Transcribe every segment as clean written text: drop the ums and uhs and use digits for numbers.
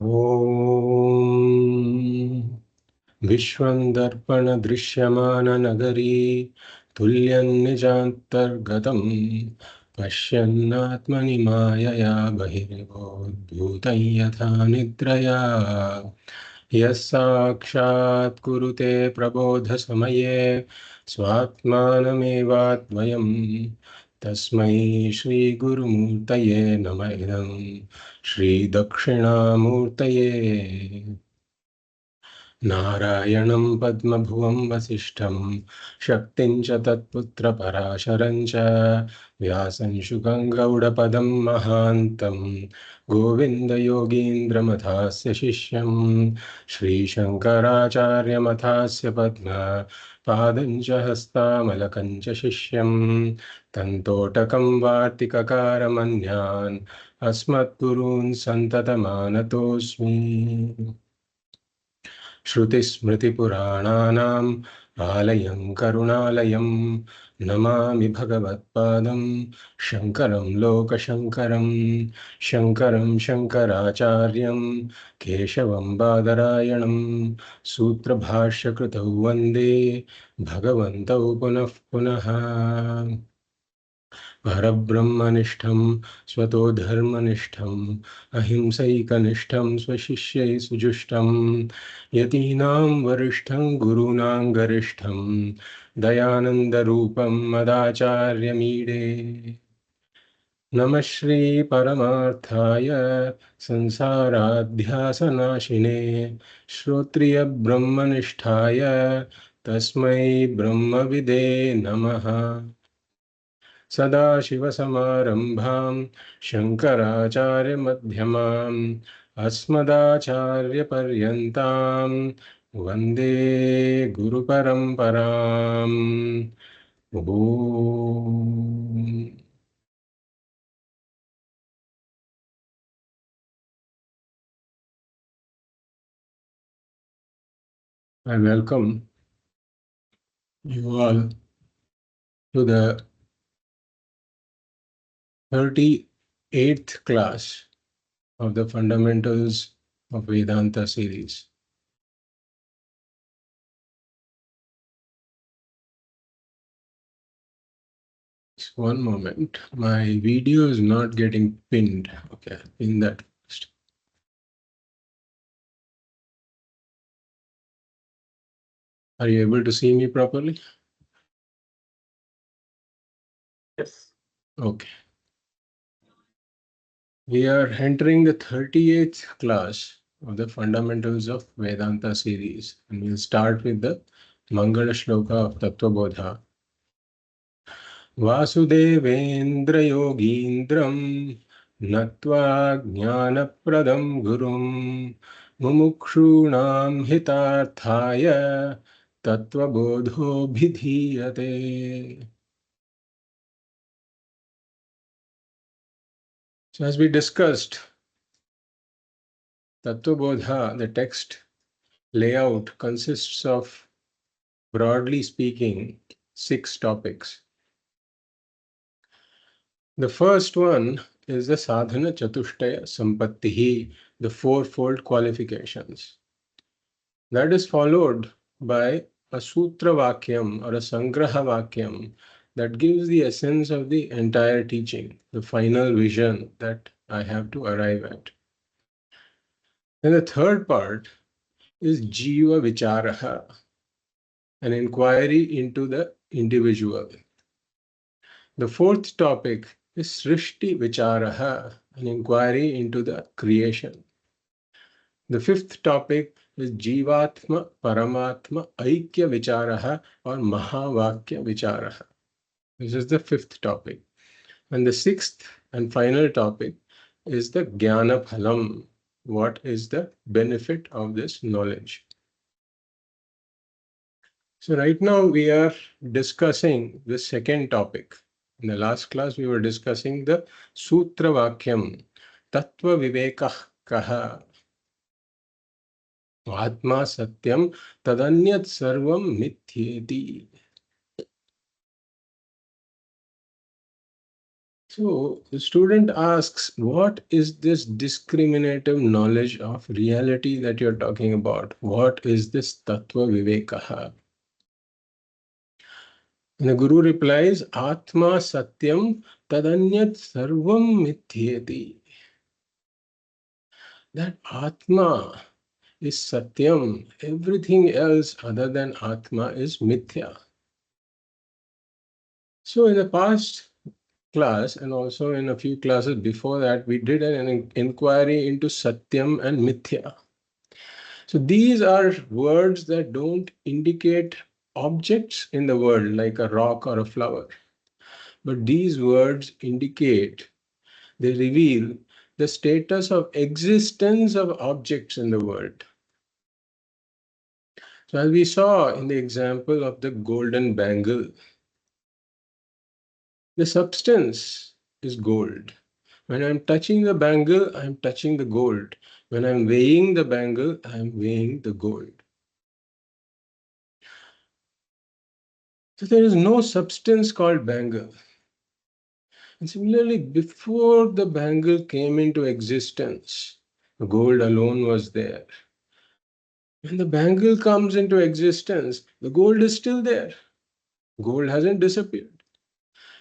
ॐ विश्वं दर्पणदृश्यमाननगरी तुल्यं निजान्तर्गतं पश्यन्नात्मनि मायया बहिर्भूतं यथा निद्रया यः साक्षात् कुरुते प्रबोधसमये स्वात्मानमेवाद्वयम् तस्मै श्रीगुरुमूर्तये नमः इदं श्रीदक्षिणामूर्तये नारायणं पद्मभुवं वसिष्ठं शक्तिं च तत्पुत्रपराशरं च व्यासं शुकं गौडपदं महान्तं गोविन्दयोगीन्द्रमथास्य शिष्यं श्रीशङ्कराचार्यमथास्य पद्मपादं च हस्तामलकं च शिष्यं तन्तोटकं वार्तिककारमन्यान् अस्मद्गुरून् सन्ततमानतोऽस्मि श्रुतिस्मृतिपुराणानाम् आलयं करुणालयं नमामि भगवत्पादं शङ्करं लोकशङ्करं शङ्करं शङ्कराचार्यं केशवं बादरायणं सूत्रभाष्यकृतौ वन्दे भगवन्तौ पुनः पुनः परब्रह्मनिष्ठं स्वतो धर्मनिष्ठं अहिंसैकनिष्ठं स्वशिष्यै सुजुष्टं यतीनां वरिष्ठं गुरूणां गरिष्ठं दयानन्दरूपं मदाचार्यमीडे नमः श्री परमार्थाय संसाराध्यासनाशिने श्रोत्रियब्रह्मनिष्ठाय तस्मै ब्रह्मविदे नमः सदाशिवसमारम्भां शङ्कराचार्यमध्यमाम् अस्मदाचार्यपर्यन्तां वन्दे गुरुपरम्पराम् ॐ I welcome you all to the 38th class of the Fundamentals of Vedanta series. Just one moment, my video is not getting pinned. Okay, pin that first. Are you able to see me properly? Yes. Okay. We are entering the 38th class of the Fundamentals of Vedanta series, and we'll start with the Mangala Shloka of Tattva Bodha. Vasudevendra Yogindram Natva Jnanapradam Gurum Mumukshunam Hitarthaya Tattva Bodho Bhidhiyate. So as we discussed, Tattva Bodha, the text layout, consists of, broadly speaking, 6 topics. The first one is the sadhana chatushtaya sampattihi, the fourfold qualifications. That is followed by a sutra vakyam or a sangraha vakyam that gives the essence of the entire teaching, the final vision that I have to arrive at. And the third part is jiva vicharaha, an inquiry into the individual. The fourth topic is srishti vicharaha, an inquiry into the creation. The fifth topic is jivatma paramatma aikya vicharaha or mahavakya vicharaha. This is the fifth topic. And the sixth and final topic is the jnana phalam. What is the benefit of this knowledge? So right now we are discussing the second topic. In the last class we were discussing the sutra vakyam, tattva vivekah kaha. Ātmā satyam tadanyat sarvam mithyeti. So the student asks, what is this discriminative knowledge of reality that you're talking about? What is this Tattva Vivekaha? And the Guru replies, Ātmā Satyam Tadanyat Sarvam Mithyeti. That Atma is Satyam. Everything else other than Atma is Mithya. So in the past class and also in a few classes before that, we did an inquiry into Satyam and Mithya. So these are words that don't indicate objects in the world like a rock or a flower. But these words indicate, they reveal the status of existence of objects in the world. So as we saw in the example of the golden bangle, the substance is gold. When I'm touching the bangle, I'm touching the gold. When I'm weighing the bangle, I'm weighing the gold. So there is no substance called bangle. And similarly, before the bangle came into existence, the gold alone was there. When the bangle comes into existence, the gold is still there. Gold hasn't disappeared.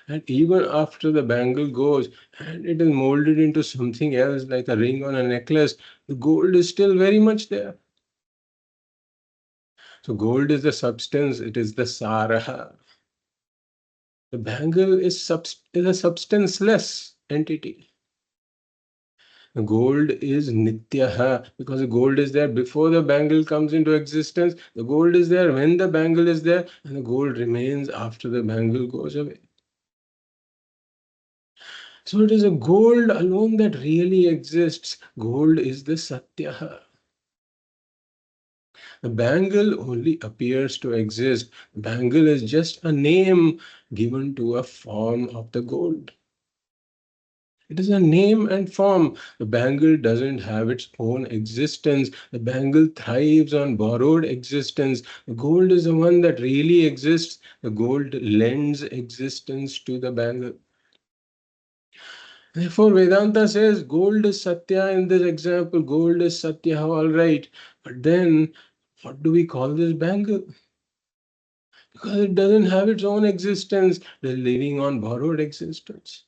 And even after the bangle goes and it is molded into something else like a ring on a necklace, the gold is still very much there. So gold is the substance, it is the saraha. The bangle is a substanceless entity. The gold is nityaha because the gold is there before the bangle comes into existence. The gold is there when the bangle is there, and the gold remains after the bangle goes away. So it is a gold alone that really exists. Gold is the satyaha. The bangle only appears to exist. Bangle is just a name given to a form of the gold. It is a name and form. The bangle doesn't have its own existence. The bangle thrives on borrowed existence. The gold is the one that really exists. The gold lends existence to the bangle. Therefore, Vedanta says gold is Satya in this example. Gold is Satya, all right. But then, what do we call this bangle? Because it doesn't have its own existence. They're living on borrowed existence.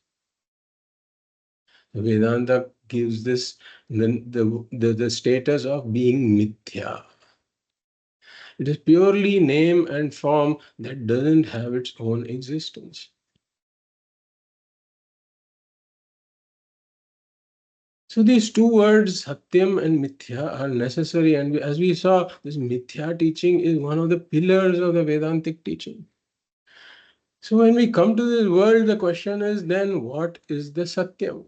Vedanta gives this the status of being Mithya. It is purely name and form that doesn't have its own existence. So these two words, Satyam and Mithya, are necessary. And as we saw, this Mithya teaching is one of the pillars of the Vedantic teaching. So when we come to this world, the question is then what is the Satyam?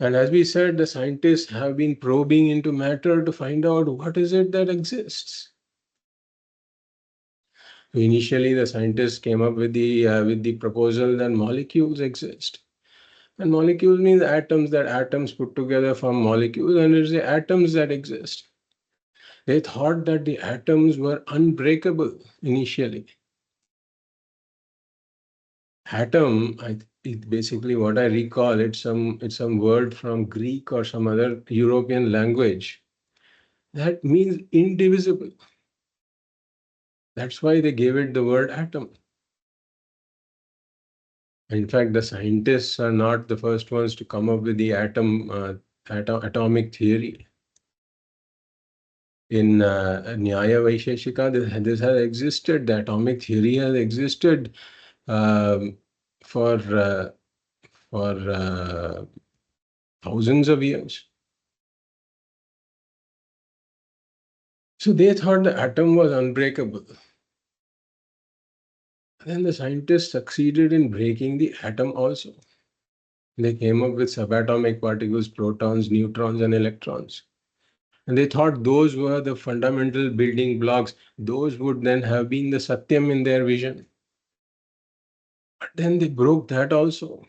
And as we said, the scientists have been probing into matter to find out what is it that exists. So initially, the scientists came up with the proposal that molecules exist. And molecules means atoms, that atoms put together form molecules, and it's the atoms that exist. They thought that the atoms were unbreakable initially. Atom, basically what I recall, it's some word from Greek or some other European language that means indivisible. That's why they gave it the word atom. In fact, the scientists are not the first ones to come up with the atomic theory. In Nyaya Vaisheshika, this has existed. The atomic theory has existed um, for thousands of years. So they thought the atom was unbreakable. Then the scientists succeeded in breaking the atom also. They came up with subatomic particles, protons, neutrons, and electrons. And they thought those were the fundamental building blocks. Those would then have been the Satyam in their vision. But then they broke that also.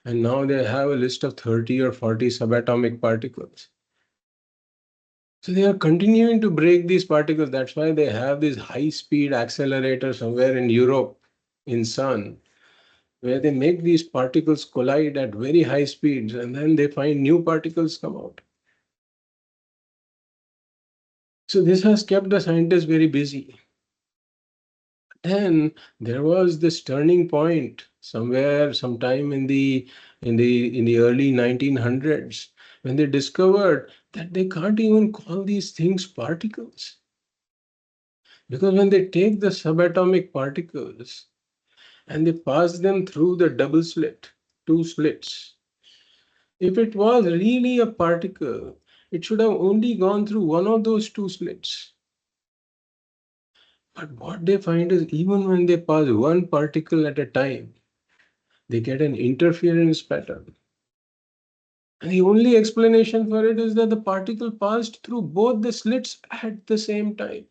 And now they have a list of 30 or 40 subatomic particles. So they are continuing to break these particles. That's why they have this high-speed accelerator somewhere in Europe, in Sun, where they make these particles collide at very high speeds and then they find new particles come out. So this has kept the scientists very busy. Then there was this turning point somewhere, sometime in the early 1900s, when they discovered that they can't even call these things particles. Because when they take the subatomic particles and they pass them through the double slit, two slits, if it was really a particle, it should have only gone through one of those two slits. But what they find is even when they pass one particle at a time, they get an interference pattern. And the only explanation for it is that the particle passed through both the slits at the same time.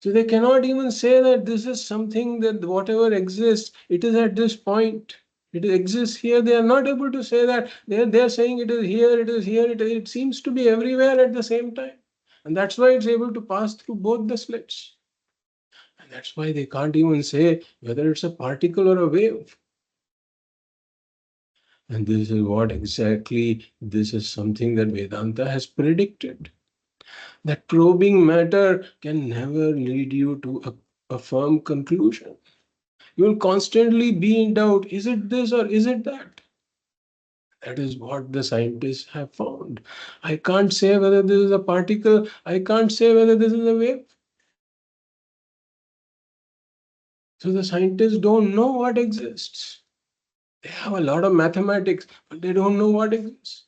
So they cannot even say that this is something that whatever exists, it is at this point. It exists here. They are not able to say that. They are saying it is here, it is here, it seems to be everywhere at the same time. And that's why it's able to pass through both the slits. And that's why they can't even say whether it's a particle or a wave. And this is what exactly, this is something that Vedanta has predicted. That probing matter can never lead you to a firm conclusion. You will constantly be in doubt. Is it this or is it that? That is what the scientists have found. I can't say whether this is a particle. I can't say whether this is a wave. So the scientists don't know what exists. They have a lot of mathematics, but they don't know what exists.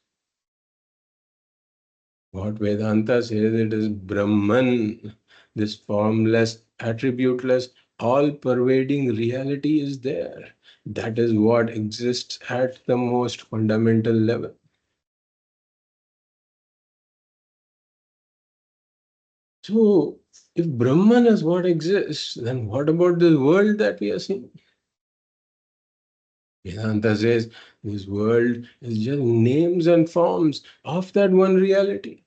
What Vedanta says, it is Brahman, this formless, attributeless, all-pervading reality is there. That is what exists at the most fundamental level. So, if Brahman is what exists, then what about this world that we are seeing? Vedanta says this world is just names and forms of that one reality.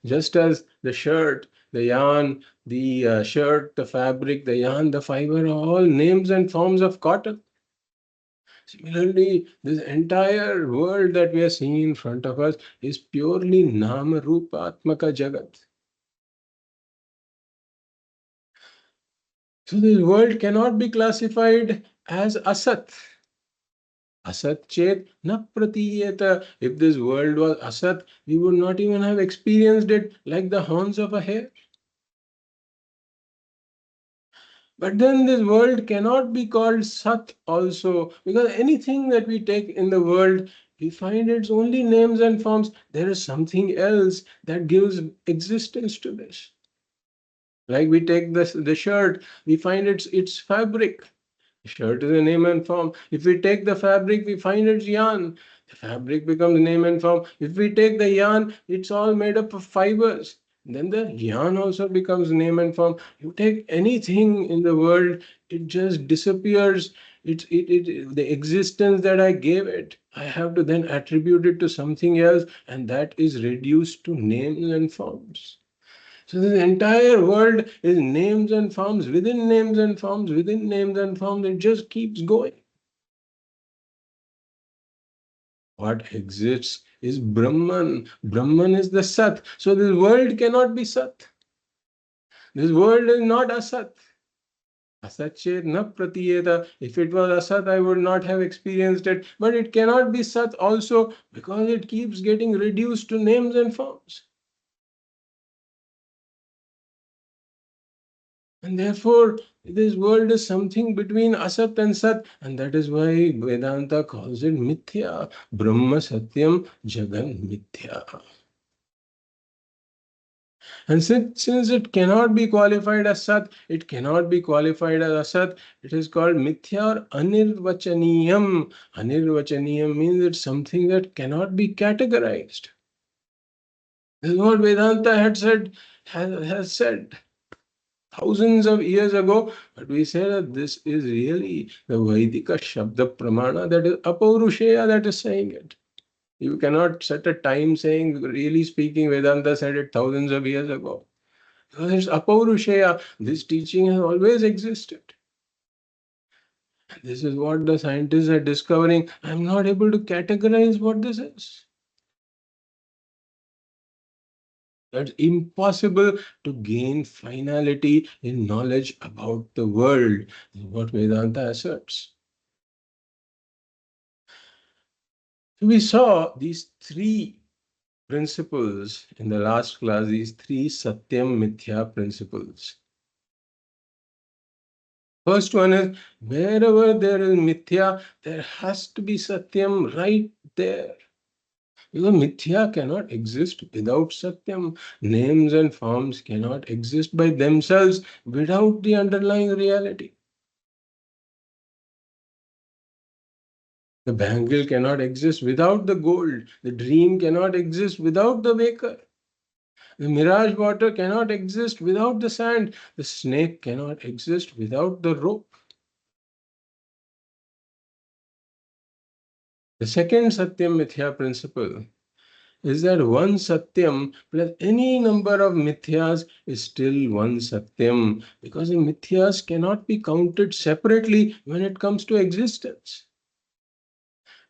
Just as the shirt, the yarn, the shirt, the fabric, the yarn, the fiber are all names and forms of cotton. Similarly, this entire world that we are seeing in front of us is purely Nama Rupa Atmaka Jagat. So this world cannot be classified as Asat. Asat chet na pratiyeta. If this world was Asat, we would not even have experienced it like the horns of a hare. But then this world cannot be called Sat also, because anything that we take in the world, we find its only names and forms. There is something else that gives existence to this. Like we take the shirt, we find its fabric. Shirt is a name and form. If we take the fabric, we find its yarn. The fabric becomes name and form. If we take the yarn, it's all made up of fibers. Then the yarn also becomes name and form. You take anything in the world, it just disappears. The existence that I gave it, I have to then attribute it to something else, and that is reduced to names and forms. So this entire world is names and forms within names and forms within names and forms. It just keeps going. What exists is Brahman. Brahman is the Sat. So this world cannot be Sat. This world is not Asat. Asat chet na pratiyeta. If it was Asat, I would not have experienced it. But it cannot be Sat also because it keeps getting reduced to names and forms. And therefore, this world is something between Asat and Sat, and that is why Vedanta calls it Mithyā. Brahma Satyam Jagan Mithyā. And since it cannot be qualified as Sat, it cannot be qualified as Asat, it is called Mithyā or Anirvachaniyam. Anirvachaniyam means it's something that cannot be categorized. This is what Vedanta has said thousands of years ago, but we say that this is really the Vaidika Shabda Pramana, that is Apaurusheya, that is saying it. You cannot set a time saying, really speaking, Vedanta said it thousands of years ago. Because it's Apaurusheya, this teaching has always existed. This is what the scientists are discovering. I'm not able to categorize what this is. It's impossible to gain finality in knowledge about the world, is what Vedanta asserts. So we saw these three principles in the last class, these three Satyam Mithya principles. First one is, wherever there is Mithya, there has to be Satyam right there. Because Mithya cannot exist without Satyam. Names and forms cannot exist by themselves without the underlying reality. The bangle cannot exist without the gold. The dream cannot exist without the waker. The mirage water cannot exist without the sand. The snake cannot exist without the rope. The second Satyam Mithya principle is that one Satyam plus any number of Mithyas is still one Satyam, because the Mithyas cannot be counted separately when it comes to existence.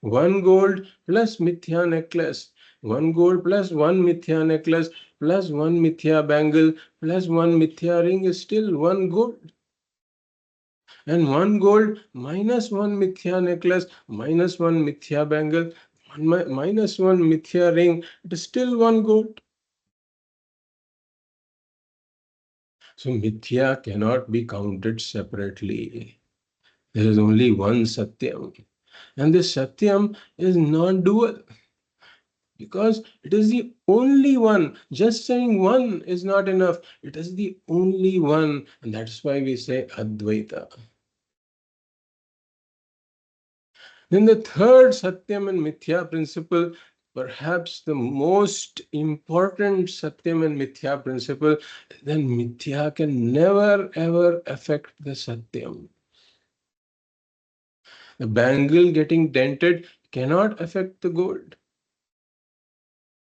One gold plus Mithya necklace, one gold plus one Mithya necklace plus one Mithya bangle plus one Mithya ring is still one gold. And one gold minus one Mithya necklace minus one Mithya bangle minus one Mithya ring, it is still one gold. So Mithya cannot be counted separately. There is only one Satyam. And this Satyam is non-dual, because it is the only one. Just saying one is not enough. It is the only one. And that's why we say Advaita. Then the third Satyam and Mithya principle, perhaps the most important Satyam and Mithya principle, then Mithya can never ever affect the Satyam. The bangle getting dented cannot affect the gold.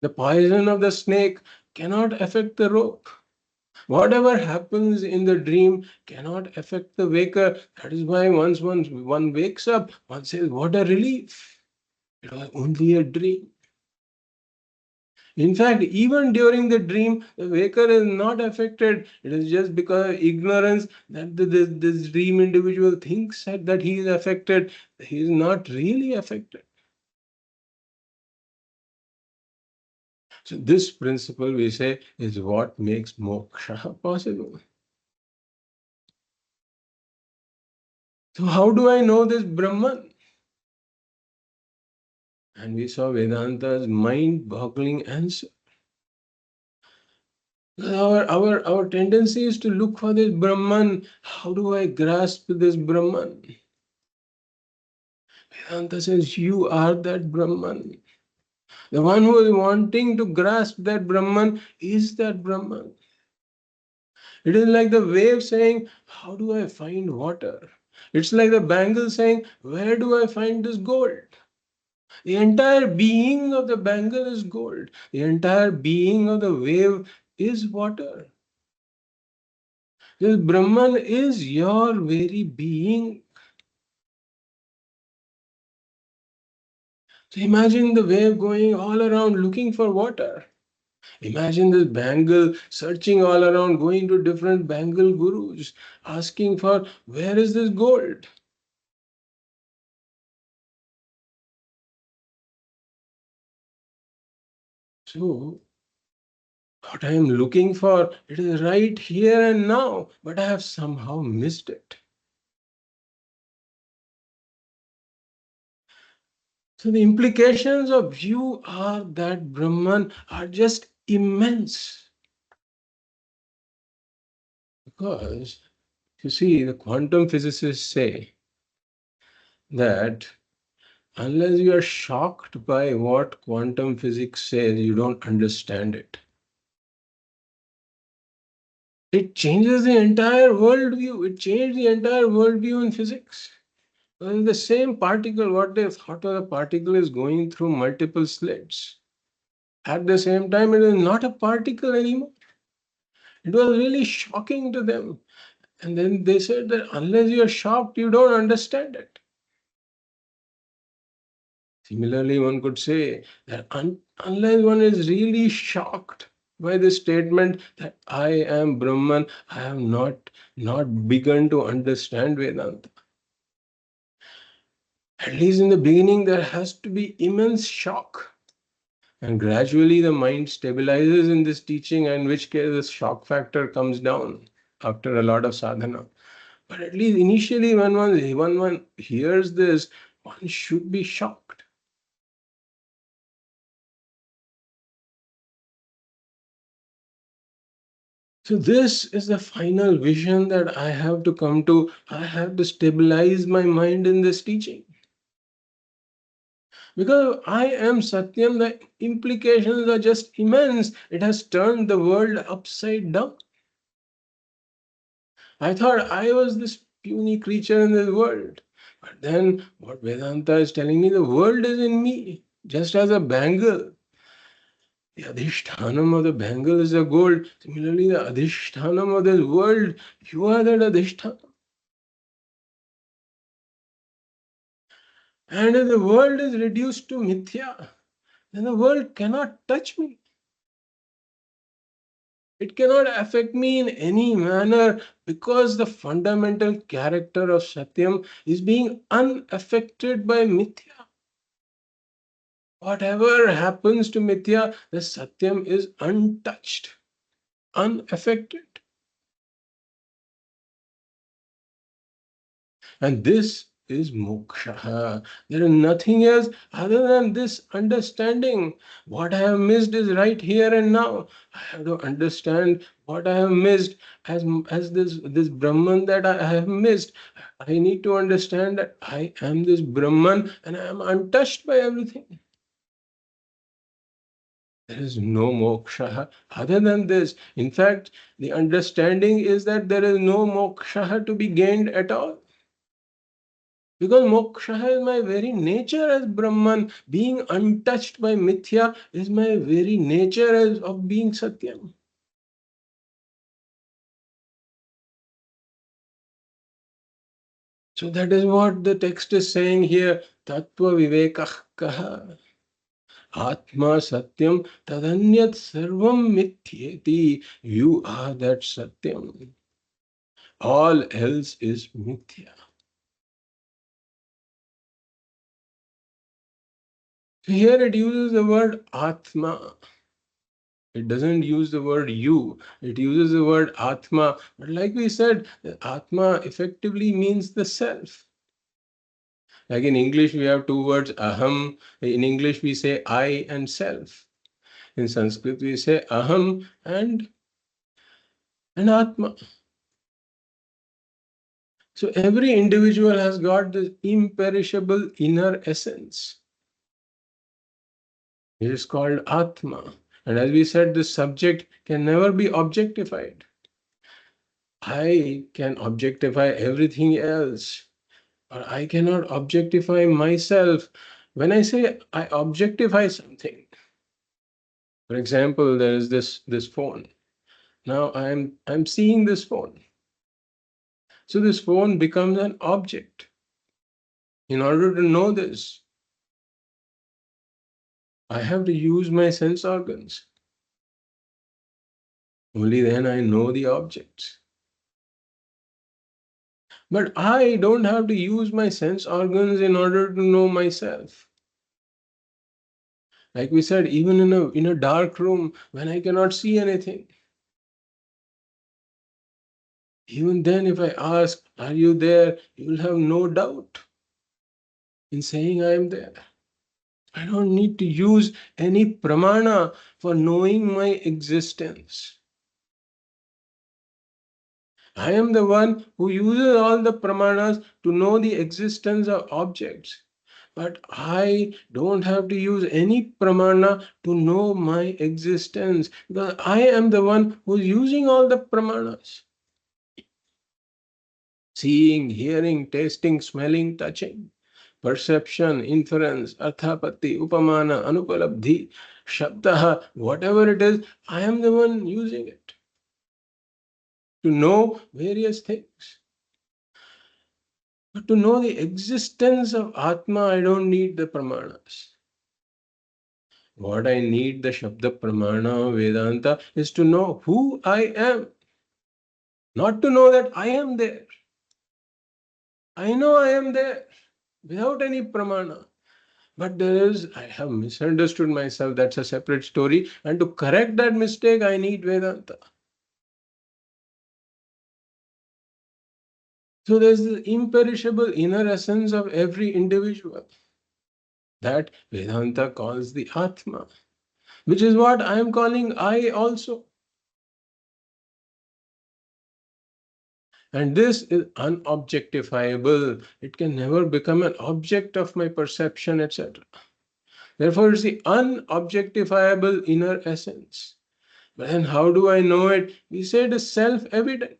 The poison of the snake cannot affect the rope. Whatever happens in the dream cannot affect the waker. That is why once one wakes up, one says, what a relief. It was only a dream. In fact, even during the dream, the waker is not affected. It is just because of ignorance that this dream individual thinks that he is affected. He is not really affected. So this principle, we say, is what makes moksha possible. So how do I know this Brahman? And we saw Vedanta's mind-boggling answer. Our tendency is to look for this Brahman. How do I grasp this Brahman? Vedanta says, you are that Brahman. The one who is wanting to grasp that Brahman is that Brahman. It is like the wave saying, how do I find water? It's like the bangle saying, where do I find this gold? The entire being of the bangle is gold. The entire being of the wave is water. This Brahman is your very being. So imagine the wave going all around looking for water. Imagine this bangle searching all around, going to different bangle gurus, asking for where is this gold? So, what I am looking for, it is right here and now, but I have somehow missed it. So the implications of you are that Brahman are just immense. Because, you see, the quantum physicists say that unless you are shocked by what quantum physics says, you don't understand it. It changes the entire worldview. It changed the entire worldview in physics. The same particle, what they thought of the particle is going through multiple slits. At the same time, it is not a particle anymore. It was really shocking to them. And then they said that unless you are shocked, you don't understand it. Similarly, one could say that unless one is really shocked by the statement that I am Brahman, I have not begun to understand Vedanta. At least in the beginning, there has to be immense shock. And gradually the mind stabilizes in this teaching, in which case the shock factor comes down after a lot of sadhana. But at least initially, when one hears this, one should be shocked. So this is the final vision that I have to come to. I have to stabilize my mind in this teaching. Because I am Satyam, the implications are just immense. It has turned the world upside down. I thought I was this puny creature in this world. But then what Vedanta is telling me, the world is in me, just as a bangle. The adhishthanam of the bangle is the gold. Similarly, the adhishthanam of this world, you are that adhishthanam. And if the world is reduced to Mithyā, then the world cannot touch me. It cannot affect me in any manner because the fundamental character of Satyam is being unaffected by Mithyā. Whatever happens to Mithyā, the Satyam is untouched, unaffected. And this is moksha. There is nothing else other than this understanding. What I have missed is right here and now. I have to understand what I have missed as this Brahman that I have missed. I need to understand that I am this Brahman and I am untouched by everything. There is no moksha other than this. In fact, the understanding is that there is no moksha to be gained at all. Because moksha is my very nature as Brahman. Being untouched by Mithyā is my very nature as of being Satyam. So that is what the text is saying here. Tattva vivekah kaha. Ātmā Satyam tadanyat sarvam mithyeti. You are that Satyam. All else is Mithya. So here it uses the word Ātmā. It doesn't use the word you. It uses the word Ātmā. But like we said, Ātmā effectively means the self. Like in English, we have two words, aham. In English, we say I and self. In Sanskrit, we say aham and Anātmā. So every individual has got this imperishable inner essence. It is called Ātmā. And as we said, the subject can never be objectified. I can objectify everything else, but I cannot objectify myself. When I say I objectify something, for example, there is this phone. Now I'm seeing this phone. So this phone becomes an object. In order to know this, I have to use my sense organs. Only then I know the objects. But I don't have to use my sense organs in order to know myself. Like we said, even in a dark room, when I cannot see anything, even then if I ask, are you there? You will have no doubt in saying I am there. I don't need to use any pramana for knowing my existence. I am the one who uses all the pramanas to know the existence of objects. But I don't have to use any pramana to know my existence, because I am the one who is using all the pramanas. Seeing, hearing, tasting, smelling, touching, perception, inference, arthapatti, upamana, anupalabdhi, shabdaha, whatever it is, I am the one using it. to know various things. But to know the existence of Atma, I don't need the pramanas. What I need, the Shabda Pramana Vedanta, is to know who I am. Not to know that I am there. I know I am there without any pramana. But I have misunderstood myself. That's a separate story. And to correct that mistake, I need Vedanta. So there's the imperishable inner essence of every individual that Vedanta calls the Atma, which is what I am calling I also. And this is unobjectifiable. It can never become an object of my perception, etc. Therefore, it's the unobjectifiable inner essence. But then how do I know it? We say it is self-evident.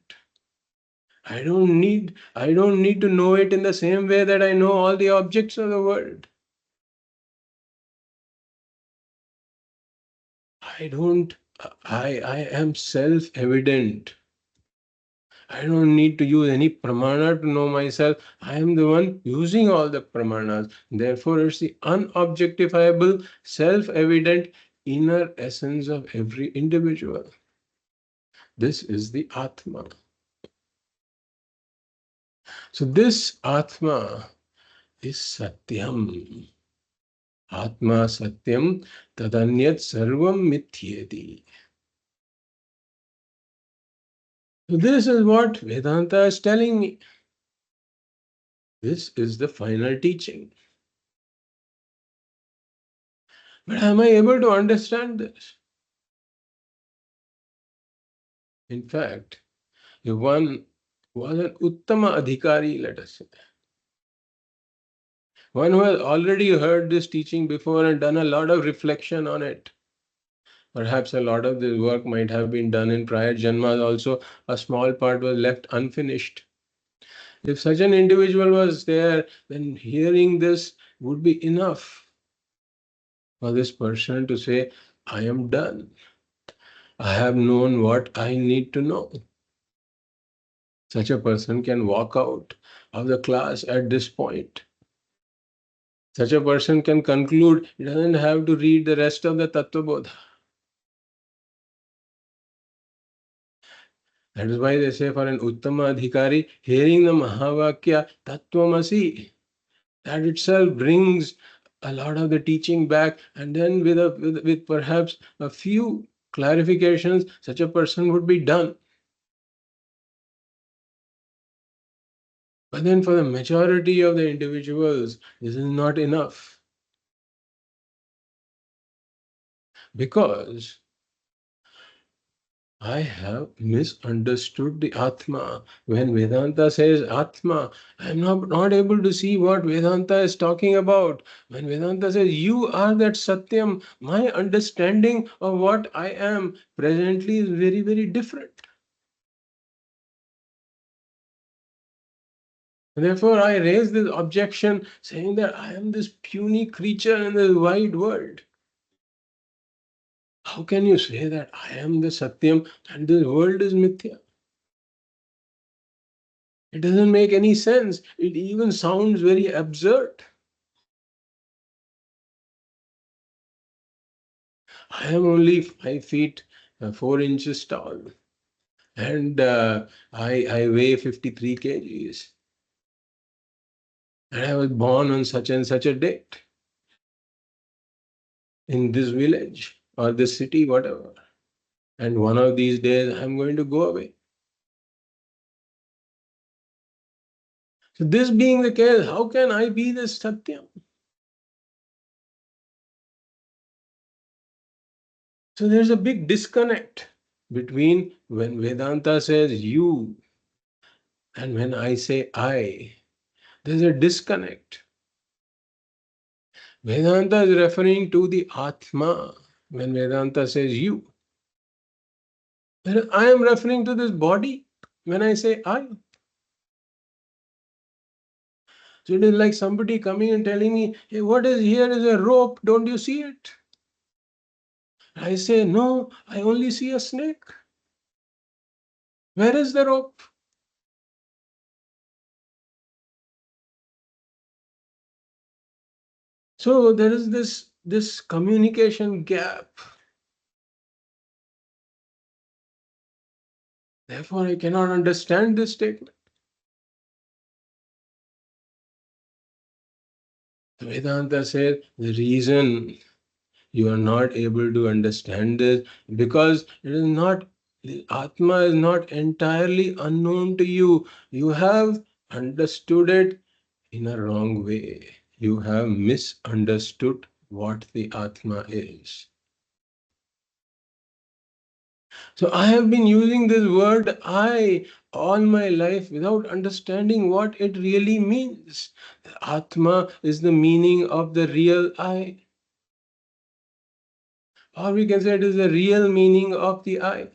I don't need to know it in the same way that I know all the objects of the world. I am self-evident. I don't need to use any pramana to know myself. I am the one using all the pramanas. Therefore, it's the unobjectifiable, self-evident inner essence of every individual. This is the Atma. So this Atma is Satyam. Atma Satyam Tadanyat Sarvam Mithyeti. So this is what Vedanta is telling me. This is the final teaching. But am I able to understand this? In fact, if one was an Uttama Adhikari, let us say, one who has already heard this teaching before and done a lot of reflection on it, perhaps a lot of this work might have been done in prior janmas also, a small part was left unfinished. If such an individual was there, then hearing this would be enough for this person to say, I am done. I have known what I need to know. Such a person can walk out of the class at this point. Such a person can conclude, he doesn't have to read the rest of the Tattva Bodha. That is why they say for an Uttama Adhikari, hearing the Mahavakya Tattvamasi, that itself brings a lot of the teaching back, and then with perhaps a few clarifications, such a person would be done. But then for the majority of the individuals, this is not enough. Because I have misunderstood the Atma. When Vedanta says Atma, I am not able to see what Vedanta is talking about. When Vedanta says you are that Satyam, my understanding of what I am presently is very, very different. And therefore, I raise this objection saying that I am this puny creature in this wide world. How can you say that I am the Satyam and this world is Mithya? It doesn't make any sense. It even sounds very absurd. I am only 5 feet 4 inches tall, and I weigh 53 kgs. And I was born on such and such a date in this village or this city, whatever. And one of these days I'm going to go away. So this being the case, how can I be this Satyam? So there's a big disconnect between when Vedanta says you and when I say I. There's a disconnect. Vedanta is referring to the Ātmā when Vedanta says you. And I am referring to this body when I say I. So it is like somebody coming and telling me, hey, what is here is a rope, don't you see it? I say, no, I only see a snake. Where is the rope? So there is this communication gap. Therefore, I cannot understand this statement. Vedanta says the reason you are not able to understand this because it is not, the Atma is not entirely unknown to you. You have understood it in a wrong way. You have misunderstood what the Atma is. So I have been using this word I all my life without understanding what it really means. Atma is the meaning of the real I. Or we can say it is the real meaning of the I.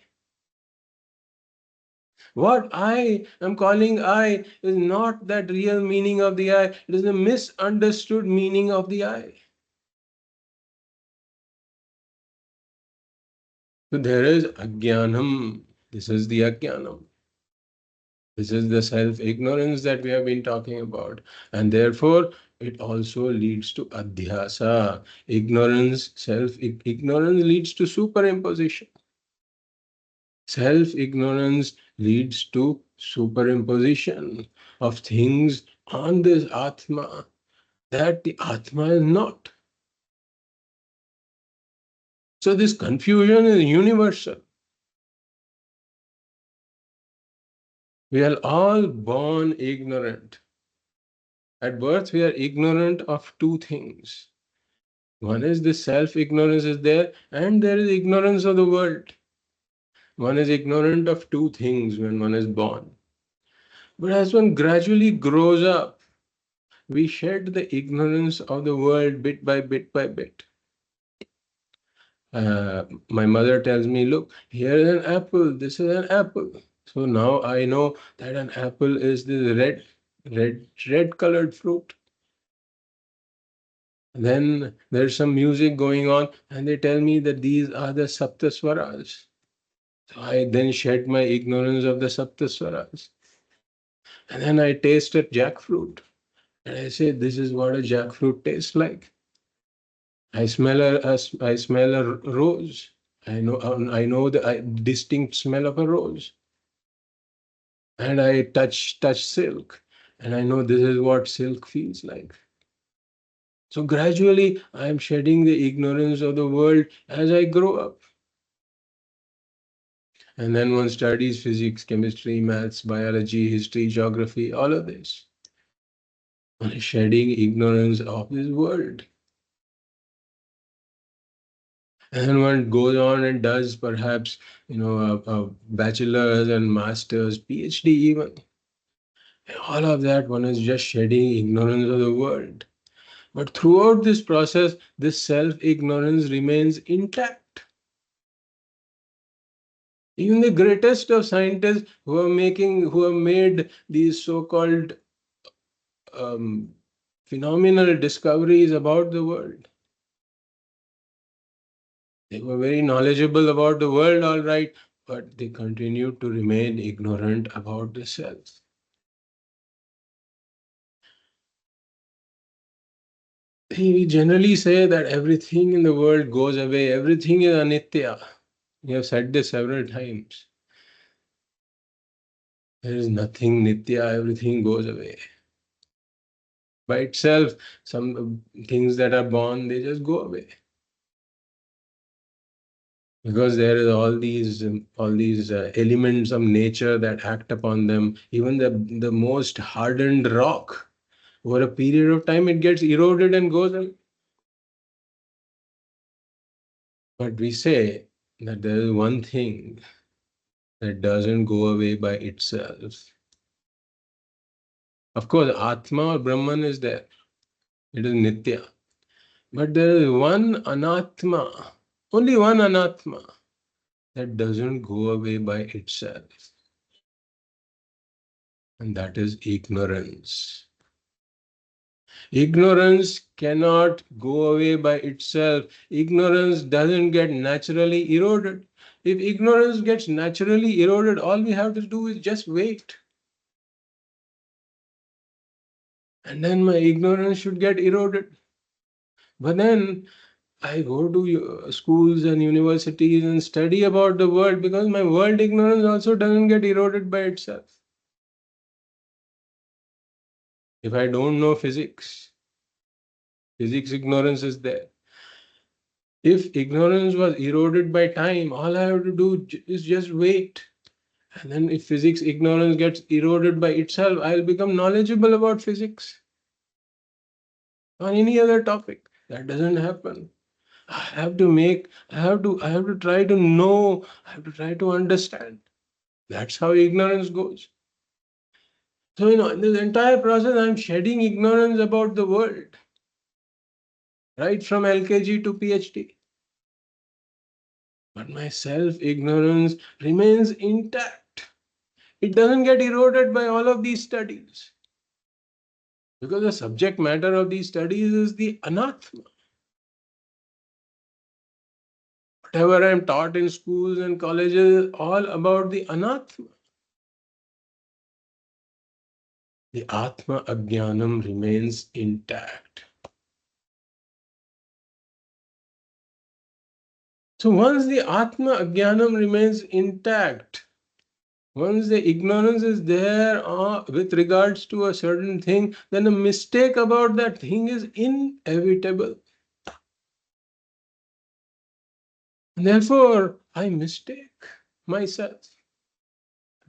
What I am calling I is not that real meaning of the I, it is the misunderstood meaning of the I. So there is ajnanam. This is the ajnanam. This is the self-ignorance that we have been talking about. And therefore, it also leads to adhyasa. Ignorance, self-ignorance leads to superimposition. Self-ignorance leads to superimposition of things on this Atma that the Atma is not. So this confusion is universal. We are all born ignorant. At birth, we are ignorant of two things. One is the self-ignorance is there, and there is ignorance of the world. One is ignorant of two things when one is born. But as one gradually grows up, we shed the ignorance of the world bit by bit by bit. My mother tells me, look, here is an apple, this is an apple. So now I know that an apple is this red colored fruit. Then there's some music going on, and they tell me that these are the Saptaswaras. So I then shed my ignorance of the Saptaswaras. And then I tasted jackfruit. And I say, this is what a jackfruit tastes like. I smell a rose. I know the distinct smell of a rose. And I touch silk. And I know this is what silk feels like. So gradually I am shedding the ignorance of the world as I grow up. And then one studies physics, chemistry, maths, biology, history, geography, all of this. One is shedding ignorance of this world. And then one goes on and does perhaps, a bachelor's and master's, PhD even. And all of that, one is just shedding ignorance of the world. But throughout this process, this self-ignorance remains intact. Even the greatest of scientists who have made these so-called phenomenal discoveries about the world. They were very knowledgeable about the world, all right, but they continued to remain ignorant about the self. We generally say that everything in the world goes away, everything is anitya. We have said this several times. There is nothing nitya, everything goes away. By itself, some things that are born, they just go away. Because there is all these elements of nature that act upon them. Even the most hardened rock, over a period of time, it gets eroded and goes away. But we say that there is one thing that doesn't go away by itself. Of course, Atma or Brahman is there. It is Nitya. But there is one Anātmā, only one Anātmā that doesn't go away by itself. And that is ignorance. Ignorance cannot go away by itself. Ignorance doesn't get naturally eroded. If ignorance gets naturally eroded, all we have to do is just wait. And then my ignorance should get eroded. But then I go to schools and universities and study about the world because my world ignorance also doesn't get eroded by itself. If I don't know physics ignorance is there. If ignorance was eroded by time, all I have to do is just wait. And then if physics ignorance gets eroded by itself, I'll become knowledgeable about physics or any other topic. That doesn't happen. I have to try to know, I have to try to understand. That's how ignorance goes. So, in this entire process, I'm shedding ignorance about the world, right from LKG to PhD. But my self-ignorance remains intact. It doesn't get eroded by all of these studies. Because the subject matter of these studies is the Anātmā. Whatever I'm taught in schools and colleges is all about the Anātmā. The Atma Ajnanam remains intact. So once the Atma Ajnanam remains intact, once the ignorance is there with regards to a certain thing, then a mistake about that thing is inevitable. Therefore, I mistake myself.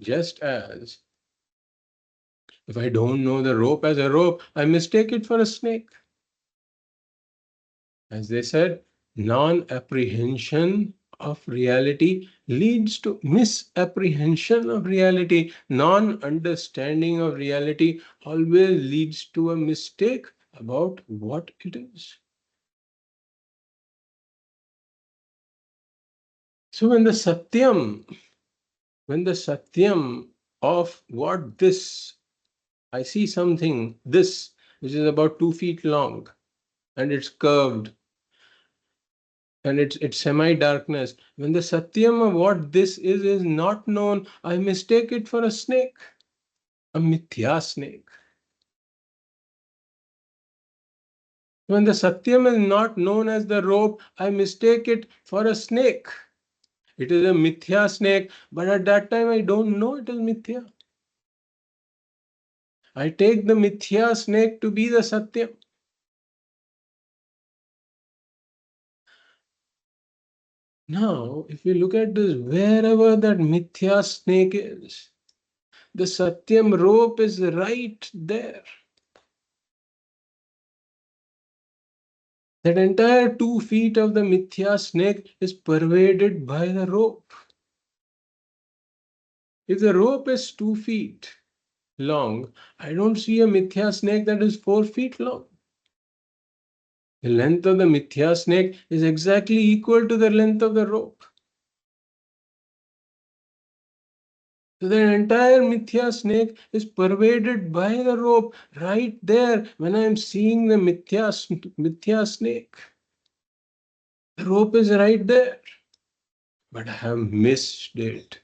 Just as if I don't know the rope as a rope, I mistake it for a snake. As they said, non-apprehension of reality leads to misapprehension of reality. Non-understanding of reality always leads to a mistake about what it is. So when the Satyam of what this, I see something, this, which is about 2 feet long, and it's curved, and it's semi-darkness. When the Satyam of what this is not known, I mistake it for a snake, a Mithyā snake. When the Satyam is not known as the rope, I mistake it for a snake. It is a Mithyā snake, but at that time I don't know it is Mithyā. I take the Mithyā snake to be the Satyam. Now, if we look at this, wherever that Mithyā snake is, the Satyam rope is right there. That entire 2 feet of the Mithyā snake is pervaded by the rope. If the rope is 2 feet long, I don't see a Mithyā snake that is 4 feet long. The length of the Mithyā snake is exactly equal to the length of the rope. So the entire Mithyā snake is pervaded by the rope right there when I am seeing the Mithyā snake. The rope is right there. But I have missed it.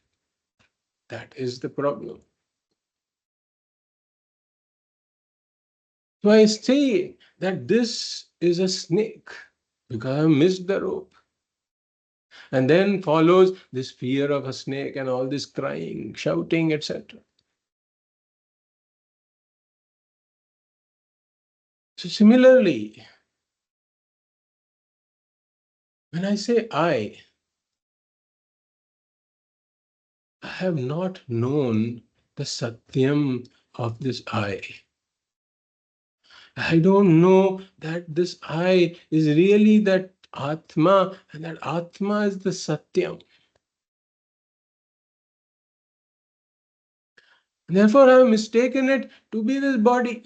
That is the problem. So I say that this is a snake because I missed the rope. And then follows this fear of a snake and all this crying, shouting, etc. So similarly, when I say I have not known the Satyam of this I. I don't know that this I is really that Ātmā, and that Ātmā is the Satyam. Therefore, I have mistaken it to be this body.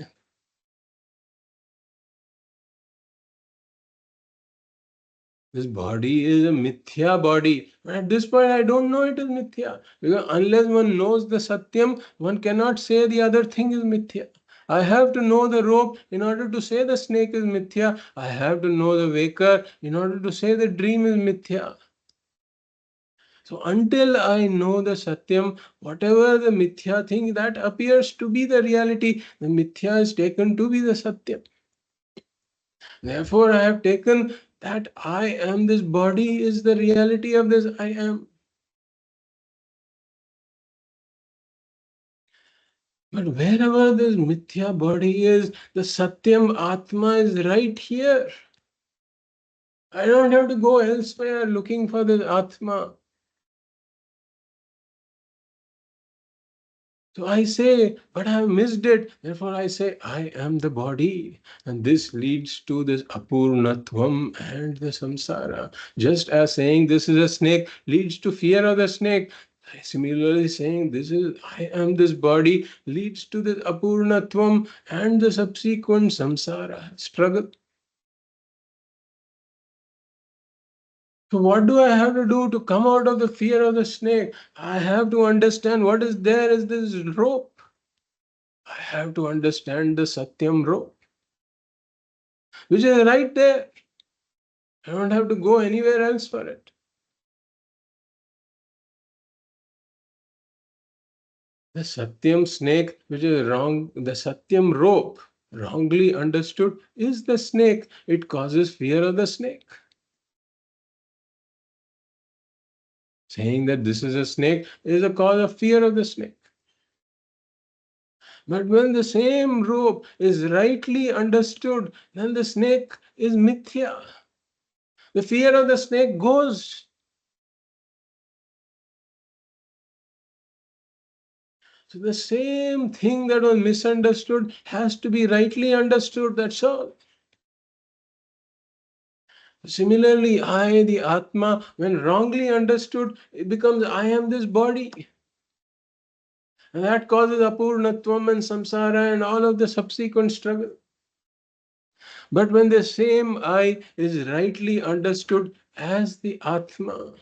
This body is a Mithyā body. But at this point, I don't know it is Mithyā. Because unless one knows the Satyam, one cannot say the other thing is Mithyā. I have to know the rope in order to say the snake is Mithyā. I have to know the waker in order to say the dream is Mithyā. So until I know the Satyam, whatever the Mithya thing that appears to be the reality, the Mithya is taken to be the Satyam. Therefore, I have taken that I am, this body is the reality of this I am. But wherever this Mithya body is, the Satyam Atma is right here. I don't have to go elsewhere looking for this Atma. So I say, but I have missed it. Therefore I say, I am the body. And this leads to this apurnatvam and the samsara. Just as saying this is a snake leads to fear of the snake, similarly saying this is I am this body leads to this apurnatvam and the subsequent samsara, struggle. So what do I have to do to come out of the fear of the snake? I have to understand what is there is this rope. I have to understand the Satyam rope, which is right there. I don't have to go anywhere else for it. The Satyam snake, which is wrong, the Satyam rope, wrongly understood, is the snake. It causes fear of the snake. Saying that this is a snake is a cause of fear of the snake. But when the same rope is rightly understood, then the snake is mithya. The fear of the snake goes. So the same thing that was misunderstood has to be rightly understood, that's all. Similarly, I, the Atma, when wrongly understood, it becomes I am this body. And that causes apurnatvam and samsara and all of the subsequent struggle. But when the same I is rightly understood as the Atma,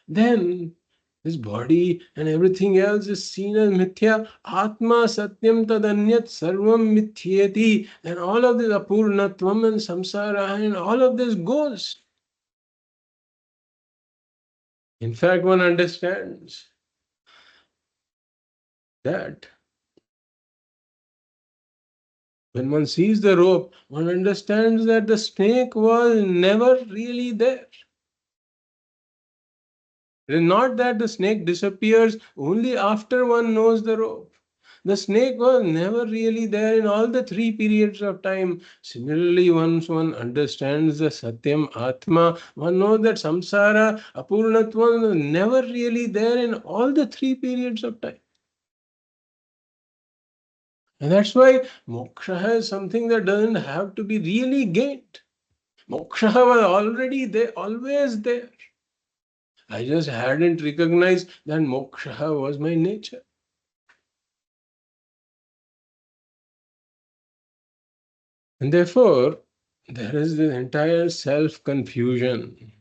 then this body and everything else is seen as mithya. Atma satyam tadanyat sarvam mithyeti. Then all of this apurnatvam and samsara and all of this goes. In fact, one understands that when one sees the rope, one understands that the snake was never really there. It is not that the snake disappears only after one knows the rope. The snake was never really there in all the three periods of time. Similarly, once one understands the Satyam Atma, one knows that Samsara, Apurnatva was never really there in all the three periods of time. And that's why moksha is something that doesn't have to be really gained. Moksha was already there, always there. I just hadn't recognized that moksha was my nature. And therefore, there is this entire self-confusion.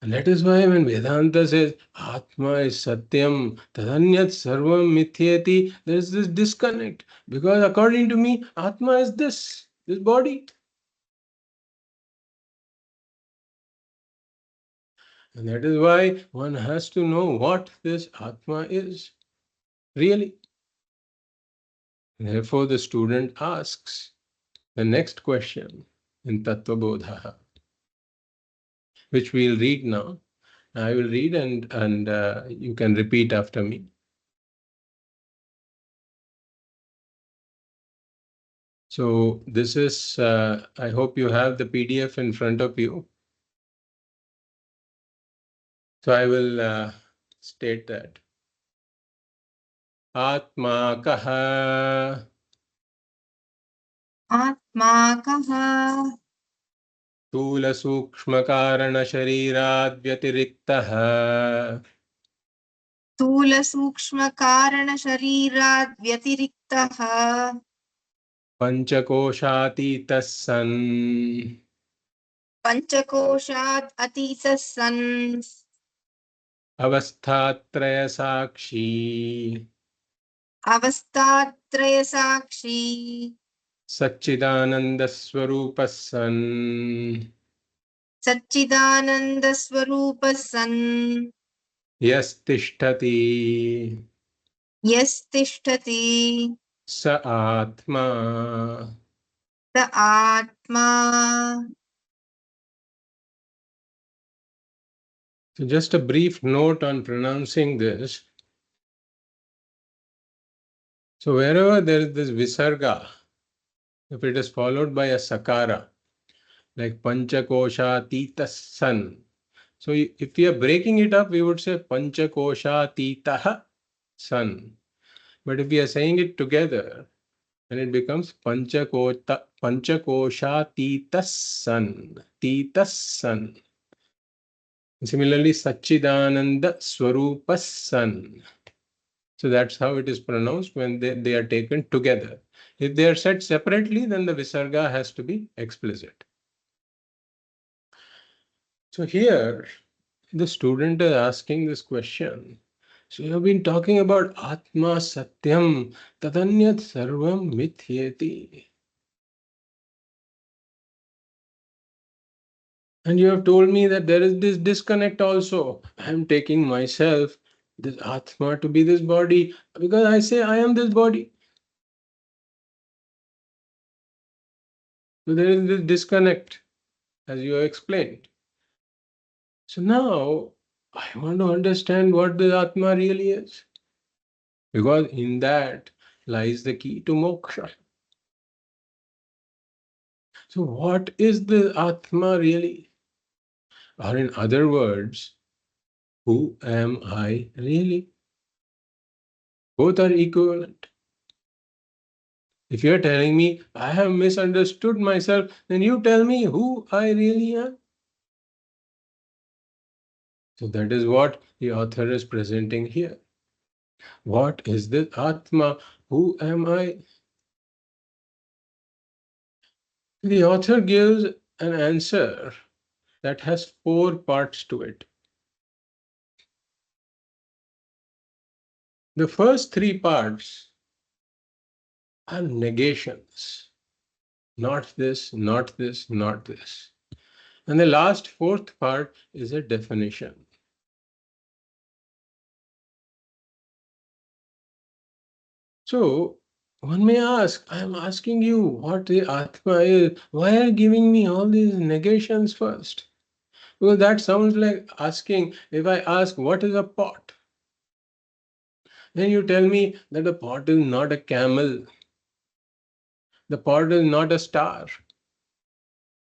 And that is why when Vedanta says Atma is Satyam, Tadanyat Sarvam Mithyeti, there is this disconnect. Because according to me, Atma is this body. And that is why one has to know what this Atma is really. Therefore, the student asks the next question in Tattva Bodha, which we'll read now. I will read and you can repeat after me. So this is, I hope you have the PDF in front of you. So I will state that. Ātmā kaha. Ātmā kaha. Thula sukshma karana sharirad vyatiriktah. Thula sukshma karana sharirad vyatiriktah. Panchakoshatitah san. Panchakoshat atitas san. Avasthatraya sakshi. Avastatraya sakshi. Satchidananda Swarupa San सच्चिदानन्दस्वरूपः सन् Yastishtati यस्तिष्ठति Sa Atma. स आत्मा. So just a brief note on pronouncing this. So wherever there is this visarga, if it is followed by a sakara, like Panchakosha Tita San. So if we are breaking it up, we would say Panchakosha Titaha San. But if we are saying it together, then it becomes Panchakosha Tita San. Tita San. Similarly, Satchidananda Swarupa San. So that's how it is pronounced when they are taken together. If they are said separately, then the visarga has to be explicit. So here, the student is asking this question. So you have been talking about Atma Satyam Tadanyat Sarvam Mithyeti. And you have told me that there is this disconnect also. I am taking myself, this Atma, to be this body because I say I am this body. So there is this disconnect, as you have explained. So now I want to understand what the Atma really is. Because in that lies the key to moksha. So what is the Atma really? Or in other words, who am I really? Both are equivalent. If you're telling me I have misunderstood myself, then you tell me who I really am. So that is what the author is presenting here. What is this Atma? Who am I? The author gives an answer that has 4 parts to it. The first 3 parts are negations. Not this, not this, not this. And the last 4th part is a definition. So one may ask, I am asking you what the Atma is. Why are you giving me all these negations first? Because that sounds like asking, if I ask what is a pot, then you tell me that the pot is not a camel, the pot is not a star,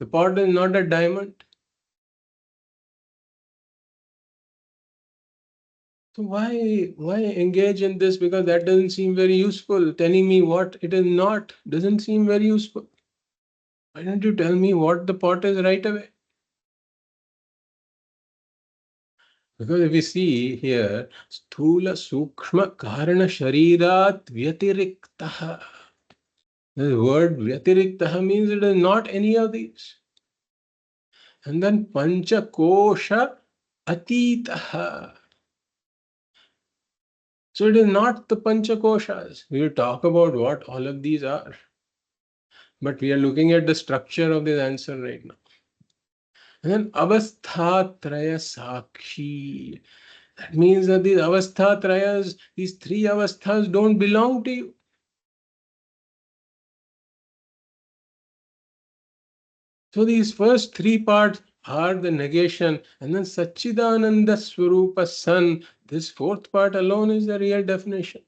the pot is not a diamond. So why engage in this? Because that doesn't seem very useful. Telling me what it is not doesn't seem very useful. Why don't you tell me what the pot is right away? Because if we see here, sthula sukshma karana sharirat vyatiriktaha. The word vyatiriktaha means it is not any of these. And then pancha kosha atitaha. So it is not the pancha koshas. We will talk about what all of these are. But we are looking at the structure of this answer right now. And then avastha traya sakshi. That means that these avastha trayas, these 3 avasthas don't belong to you. So these first 3 parts are the negation, and then Satchidananda Swarupa San, this 4th part alone is the real definition.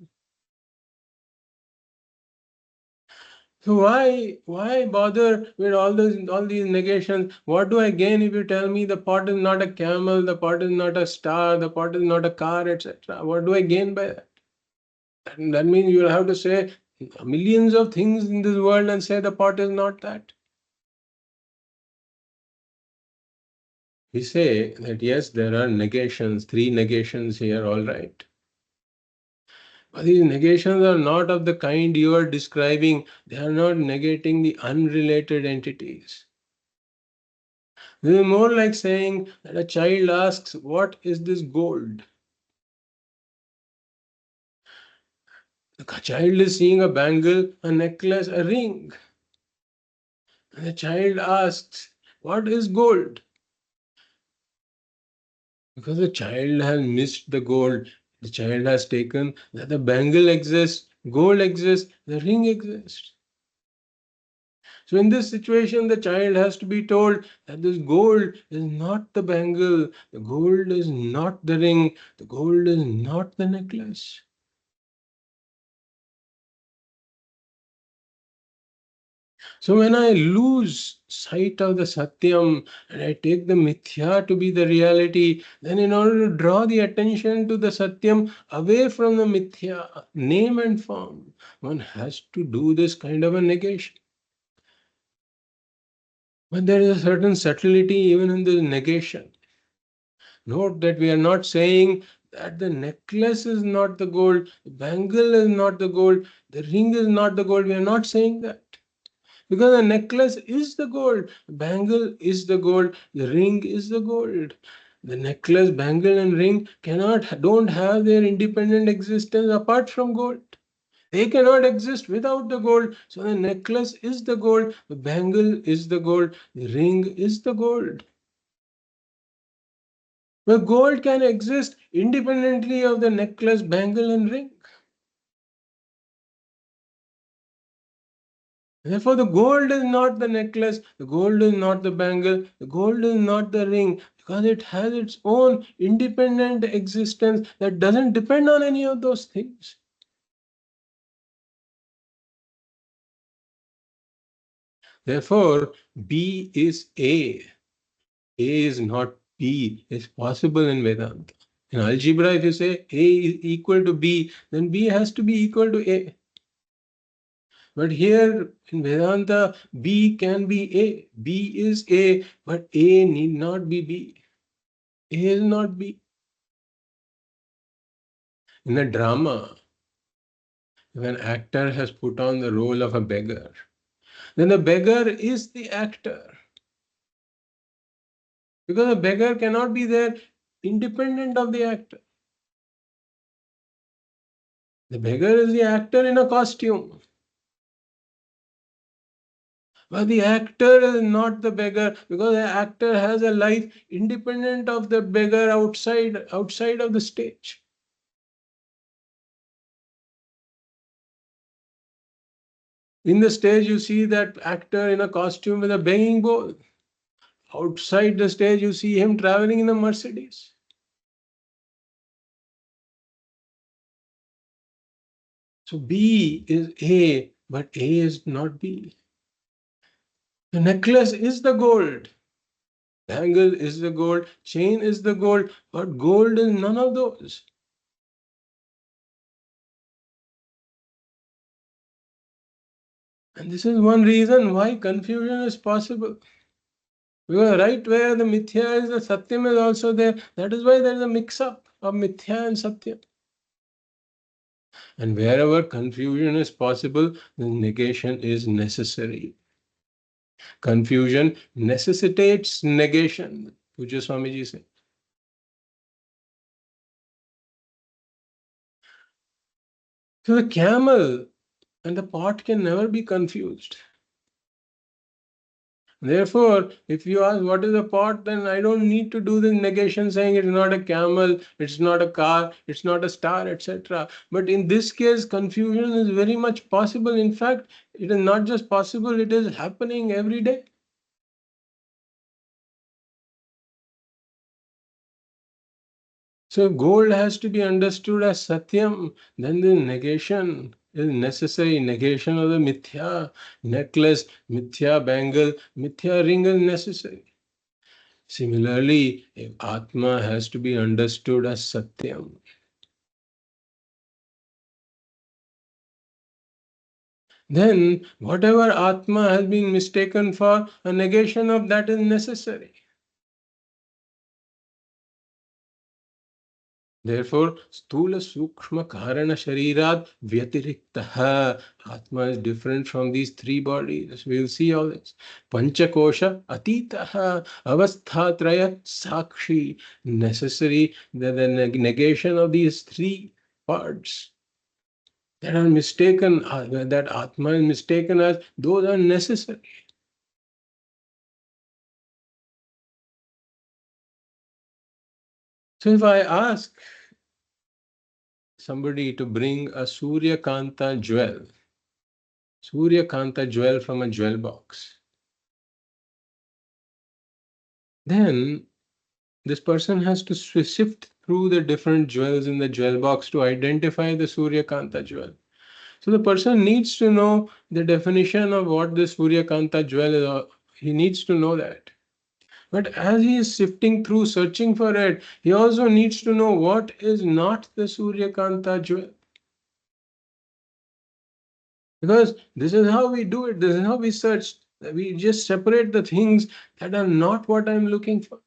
So why bother with all these negations? What do I gain if you tell me the pot is not a camel, the pot is not a star, the pot is not a car, etc.? What do I gain by that? And that means you will have to say millions of things in this world and say the pot is not that. We say that yes, there are negations, 3 negations here, all right. But these negations are not of the kind you are describing. They are not negating the unrelated entities. This is more like saying that a child asks, what is this gold? The child is seeing a bangle, a necklace, a ring. And the child asks, what is gold? Because the child has missed the gold. The child has taken that the bangle exists, gold exists, the ring exists. So in this situation, the child has to be told that this gold is not the bangle, the gold is not the ring, the gold is not the necklace. So when I lose sight of the Satyam and I take the Mithya to be the reality, then in order to draw the attention to the Satyam away from the Mithya, name and form, one has to do this kind of a negation. But there is a certain subtlety even in the negation. Note that we are not saying that the necklace is not the gold, the bangle is not the gold, the ring is not the gold. We are not saying that. Because the necklace is the gold, the bangle is the gold, the ring is the gold. The necklace, bangle, and ring don't have their independent existence apart from gold. They cannot exist without the gold. So the necklace is the gold, the bangle is the gold, the ring is the gold. But gold can exist independently of the necklace, bangle, and ring. Therefore, the gold is not the necklace, the gold is not the bangle, the gold is not the ring, because it has its own independent existence that doesn't depend on any of those things. Therefore, B is A. A is not B. It's possible in Vedanta. In algebra, if you say A is equal to B, then B has to be equal to A. But here in Vedanta, B can be A. B is A, but A need not be B. A is not B. In a drama, if an actor has put on the role of a beggar, then the beggar is the actor. Because the beggar cannot be there independent of the actor. The beggar is the actor in a costume. But the actor is not the beggar, because the actor has a life independent of the beggar outside of the stage. In the stage, you see that actor in a costume with a begging bowl. Outside the stage, you see him traveling in a Mercedes. So B is A, but A is not B. The necklace is the gold. Bangle is the gold. Chain is the gold. But gold is none of those. And this is one reason why confusion is possible. Because right where the Mithyā is, the Satyam is also there. That is why there is a mix-up of Mithyā and Satyam. And wherever confusion is possible, the negation is necessary. Confusion necessitates negation. Pujya Swamiji said. So the camel and the pot can never be confused. Therefore, if you ask what is a pot, then I don't need to do the negation saying it's not a camel, it's not a car, it's not a star, etc. But in this case, confusion is very much possible. In fact, it is not just possible, it is happening every day. So gold has to be understood as Satyam, then the negation is necessary. Negation of the Mithya necklace, Mithya bangle, Mithya ring is necessary. Similarly, if Atma has to be understood as Satyam, then whatever Atma has been mistaken for, a negation of that is necessary. Therefore, Stula Sukshma Karana Sharirad Vyatiriktaha. Atma is different from these three bodies. We will see all this. Panchakosha Atitaha Avasthatraya Sakshi. Necessary the negation of these three parts that are mistaken, that Atma is mistaken as, those are necessary. So if I ask somebody to bring a Surya Kanta jewel from a jewel box, then this person has to sift through the different jewels in the jewel box to identify the Surya Kanta jewel. So the person needs to know the definition of what the Surya Kanta jewel is. He needs to know that. But as he is sifting through, searching for it, he also needs to know what is not the Surya Kanta jewel. Because this is how we do it, this is how we search. We just separate the things that are not what I'm looking for.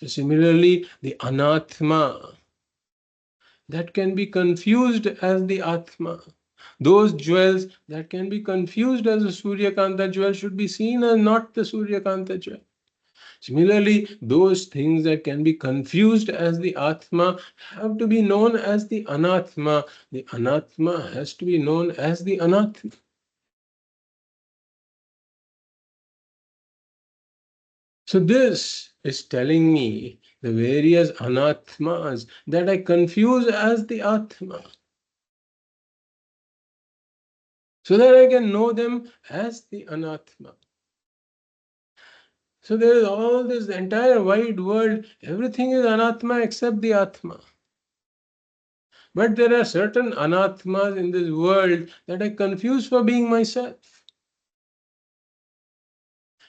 So similarly, the Anātmā, that can be confused as the Atma. Those jewels that can be confused as a Surya Kanta jewel should be seen as not the Surya Kanta jewel. Similarly, those things that can be confused as the Atma have to be known as the Anātmā. The Anātmā has to be known as the Anātmā. So this is telling me the various Anātmās that I confuse as the Atma, so that I can know them as the Anātmā. So there is all this entire wide world, everything is Anātmā except the Atma. But there are certain Anātmās in this world that I confuse for being myself.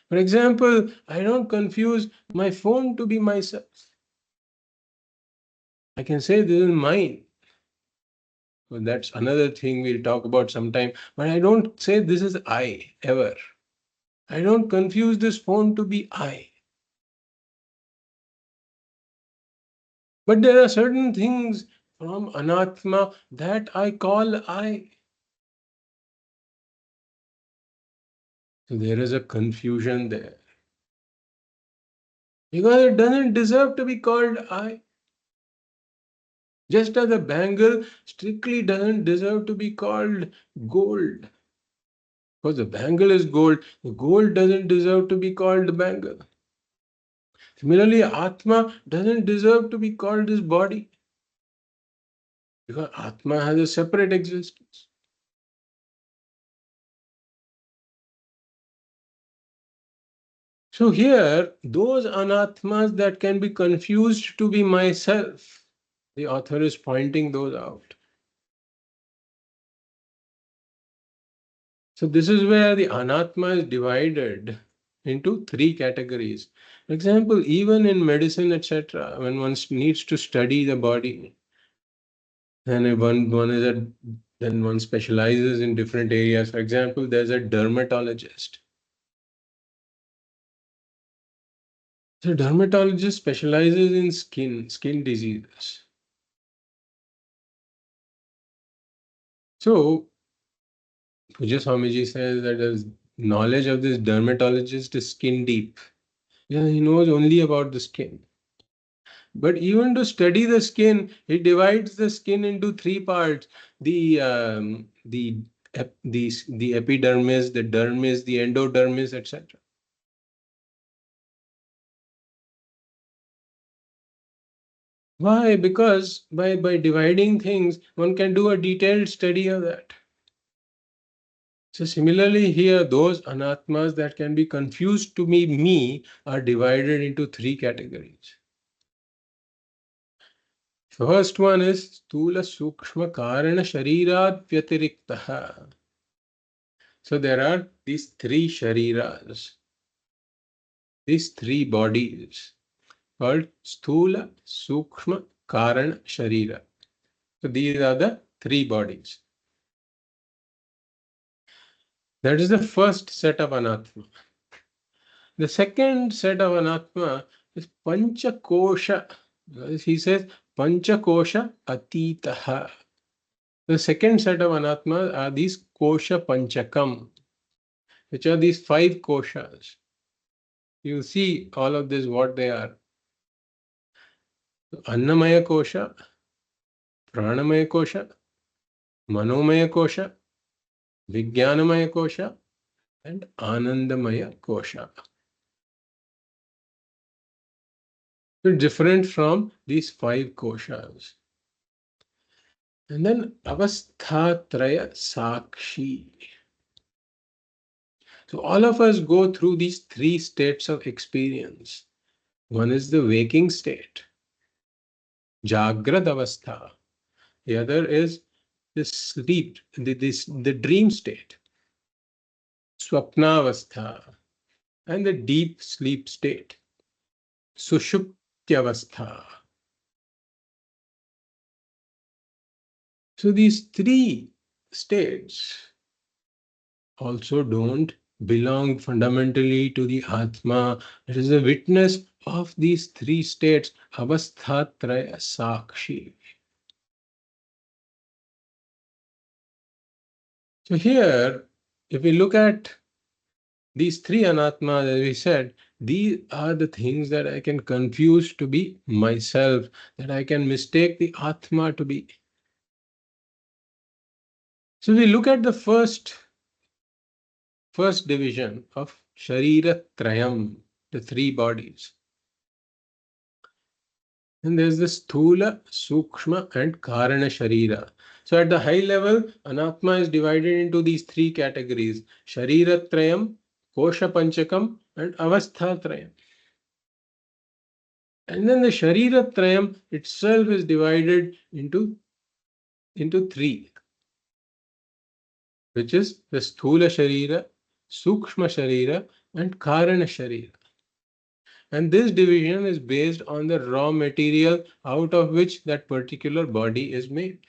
For example, I don't confuse my phone to be myself. I can say this is mine. Well, that's another thing we'll talk about sometime. But I don't say this is I, ever. I don't confuse this phone to be I. But there are certain things from Anātmā that I call I. So there is a confusion there. Because it doesn't deserve to be called I. Just as a bangle strictly doesn't deserve to be called gold. Because the bangle is gold, the gold doesn't deserve to be called the bangle. Similarly, Atma doesn't deserve to be called this body. Because Atma has a separate existence. So here, those Anātmās that can be confused to be myself, the author is pointing those out. So this is where the Anātmā is divided into three categories. For example, even in medicine, etc., when one needs to study the body, then one specializes in different areas. For example, there's a dermatologist. So dermatologist specializes in skin diseases. So Puja Swamiji says that his knowledge of this dermatologist is skin deep. Yeah, he knows only about the skin. But even to study the skin, he divides the skin into three parts: the epidermis, the dermis, the endodermis, etc. Why? Because by dividing things, one can do a detailed study of that. So similarly here, those Anātmās that can be confused to me are divided into three categories. First one is Stula Sukshma Karana Sharirat Vyatiriktaha. So there are these three shariras, these three bodies called Stula Sukshma Karana Sharira. So these are the three bodies. That is the first set of Anātmā. The second set of Anātmā is Pancha Kosha. He says Pancha Kosha Atitaha. The second set of Anātmā are these Kosha Panchakam, which are these five koshas. You see all of this, what they are. Annamaya Kosha, Pranamaya Kosha, Manomaya Kosha, Vijnanamaya Kosha, and Anandamaya Kosha. So different from these five koshas. And then avasthatraya sakshi. So all of us go through these three states of experience. One is the waking state, jagrad avastha. The other is the sleep, the dream state, swapnavastha, and the deep sleep state, sushuptyavastha. So these three states also don't belong fundamentally to the Atma. It is a witness of these three states, avasthatraya sakshi. So here, if we look at these three Anātmās, as we said, these are the things that I can confuse to be myself, that I can mistake the Atma to be. So we look at the first division of Sharira Trayam, the three bodies. And there's the Sthula, Sukshma, and Karana Sharira. So at the high level, Anātmā is divided into these three categories: Sharira Trayam, Kosha Panchakam, and Avastha Trayam. And then the Sharira Trayam itself is divided into three, which is the Sthula Sharira, Sukshma Sharira, and Karana Sharira. And this division is based on the raw material out of which that particular body is made.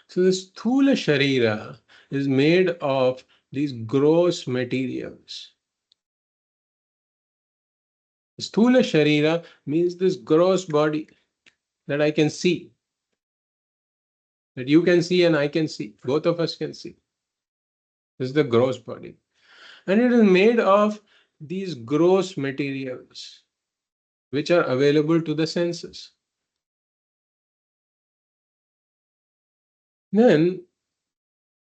So the Sthula Sharira is made of these gross materials. Sthula Sharira means this gross body that I can see, that you can see and I can see, both of us can see. This is the gross body. And it is made of these gross materials which are available to the senses. Then,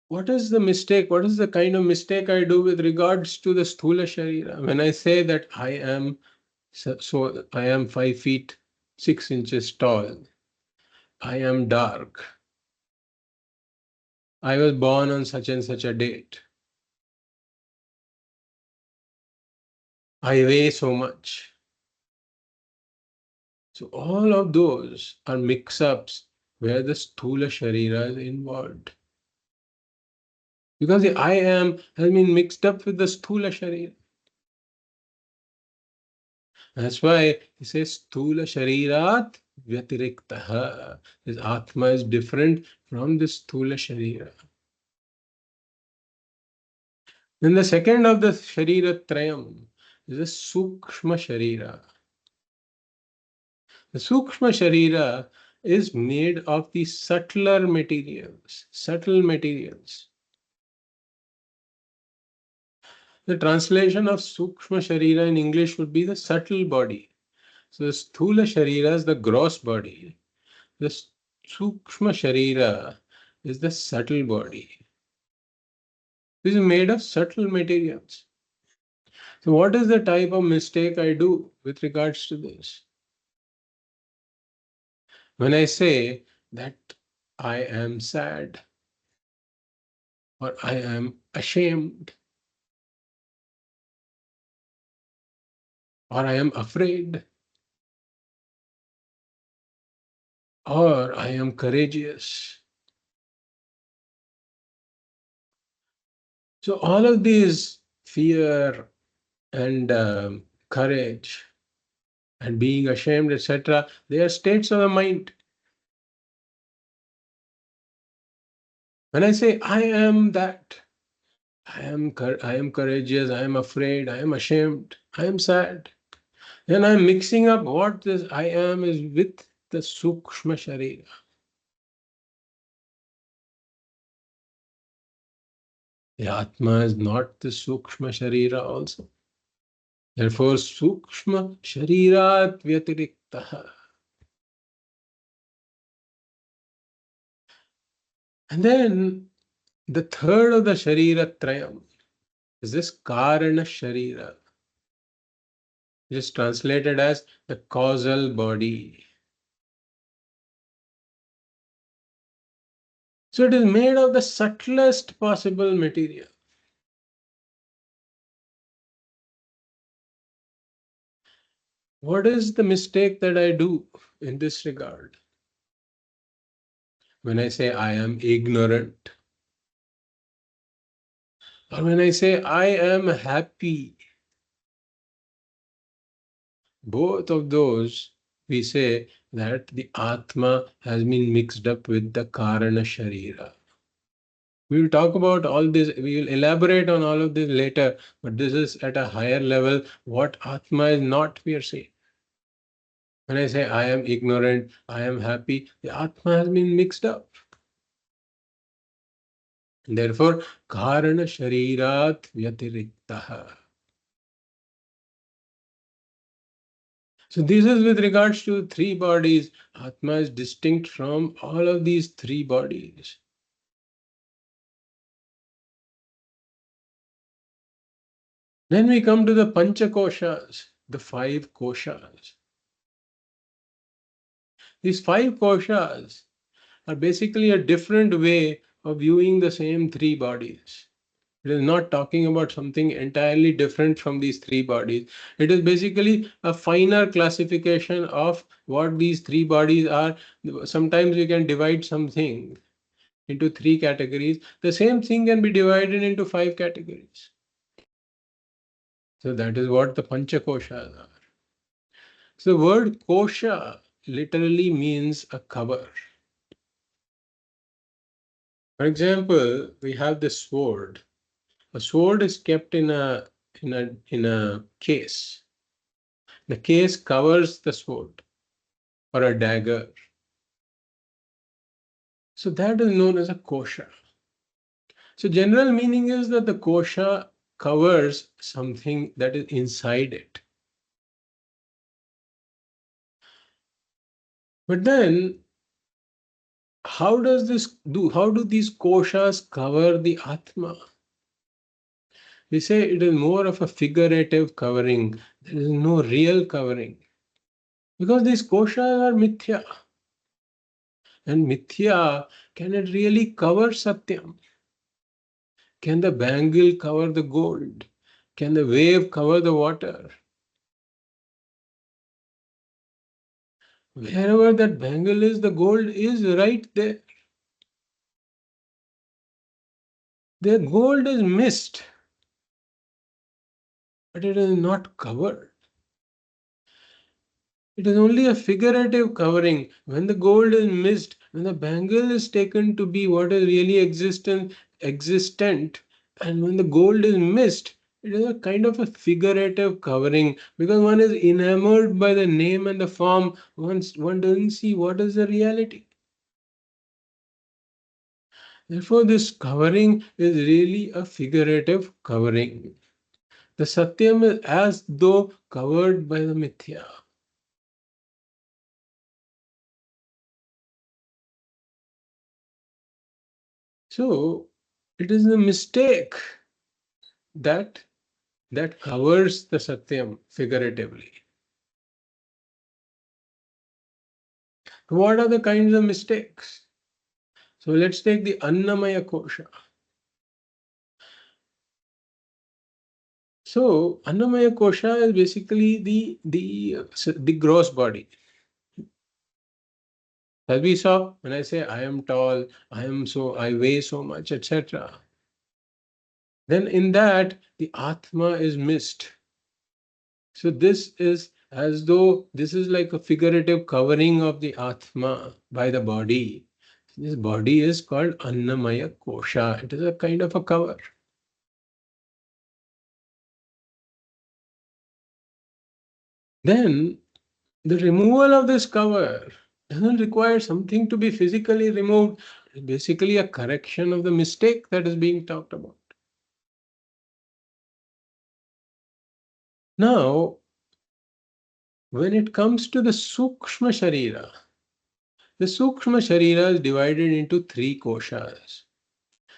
what is the mistake? What is the kind of mistake I do with regards to the Sthula Sharira? When I say that I am I am 5 feet 6 inches tall, I am dark, I was born on such and such a date, I weigh so much. So all of those are mix-ups where the Sthula Sharira is involved. Because the I am has been mixed up with the Sthula Sharira. That's why he says Sthula Sharirat Vyatiriktaha. This Atma is different from the Sthula Sharira. Then the second of the Sharira Trayam is the Sukshma Sharira. The Sukshma Sharira is made of the subtler materials, subtle materials. The translation of Sukshma Sharira in English would be the subtle body. So the Sthula Sharira is the gross body. The Sukshma Sharira is the subtle body. This is made of subtle materials. So what is the type of mistake I do with regards to this? When I say that I am sad or I am ashamed or I am afraid or I am courageous. So all of these fear and courage and being ashamed, etc., they are states of the mind. When I say I am that, I am courageous, I am afraid, I am ashamed, I am sad, then I am mixing up what this I am is with the Sukshma Sharira. The Atma is not the Sukshma Sharira also. Therefore, Sukshma Sharirat Vyatiriktaha. And then the third of the Sharira Trayam is this Karana Sharira. It is translated as the causal body. So it is made of the subtlest possible material. What is the mistake that I do in this regard? When I say I am ignorant, or when I say I am happy, both of those we say that the Atma has been mixed up with the Karana Sharira. We will talk about all this, we will elaborate on all of this later, but this is at a higher level what Atma is not, we are saying. When I say I am ignorant, I am happy, the Atma has been mixed up. Therefore, Karana Sharirat Vyatiriktaha. So this is with regards to three bodies. Atma is distinct from all of these three bodies. Then we come to the Pancha Koshas, the five koshas. These five koshas are basically a different way of viewing the same three bodies. It is not talking about something entirely different from these three bodies. It is basically a finer classification of what these three bodies are. Sometimes we can divide something into three categories. The same thing can be divided into five categories. So that is what the Panchakoshas are. So the word kosha literally means a cover. For example, we have this sword. A sword is kept in a case. The case covers the sword or a dagger. So that is known as a kosha. So general meaning is that the kosha covers something that is inside it. But then how do these koshas cover the Atma? We say it is more of a figurative covering. There is no real covering. Because these koshas are Mithyā. And Mithyā, can it really cover Satyam? Can the bangle cover the gold? Can the wave cover the water? Wherever that bangle is, the gold is right there. The gold is mist, but it is not covered. It is only a figurative covering. When the gold is missed, when the bangle is taken to be what is really existent, and when the gold is missed, it is a kind of a figurative covering because one is enamored by the name and the form. One doesn't see what is the reality. Therefore, this covering is really a figurative covering. The Satyam is as though covered by the Mithyā. So it is the mistake that covers the Satyam figuratively. What are the kinds of mistakes? So let's take the Annamaya Kosha. So Annamaya Kosha is basically the gross body. As we saw, when I say I am tall, I weigh so much, etc. Then in that, the Ātmā is missed. So this is as though this is like a figurative covering of the Ātmā by the body. This body is called Annamaya Kosha. It is a kind of a cover. Then the removal of this cover doesn't require something to be physically removed. It's basically a correction of the mistake that is being talked about. Now, when it comes to the Sukshma Sharira, the Sukshma Sharira is divided into three koshas.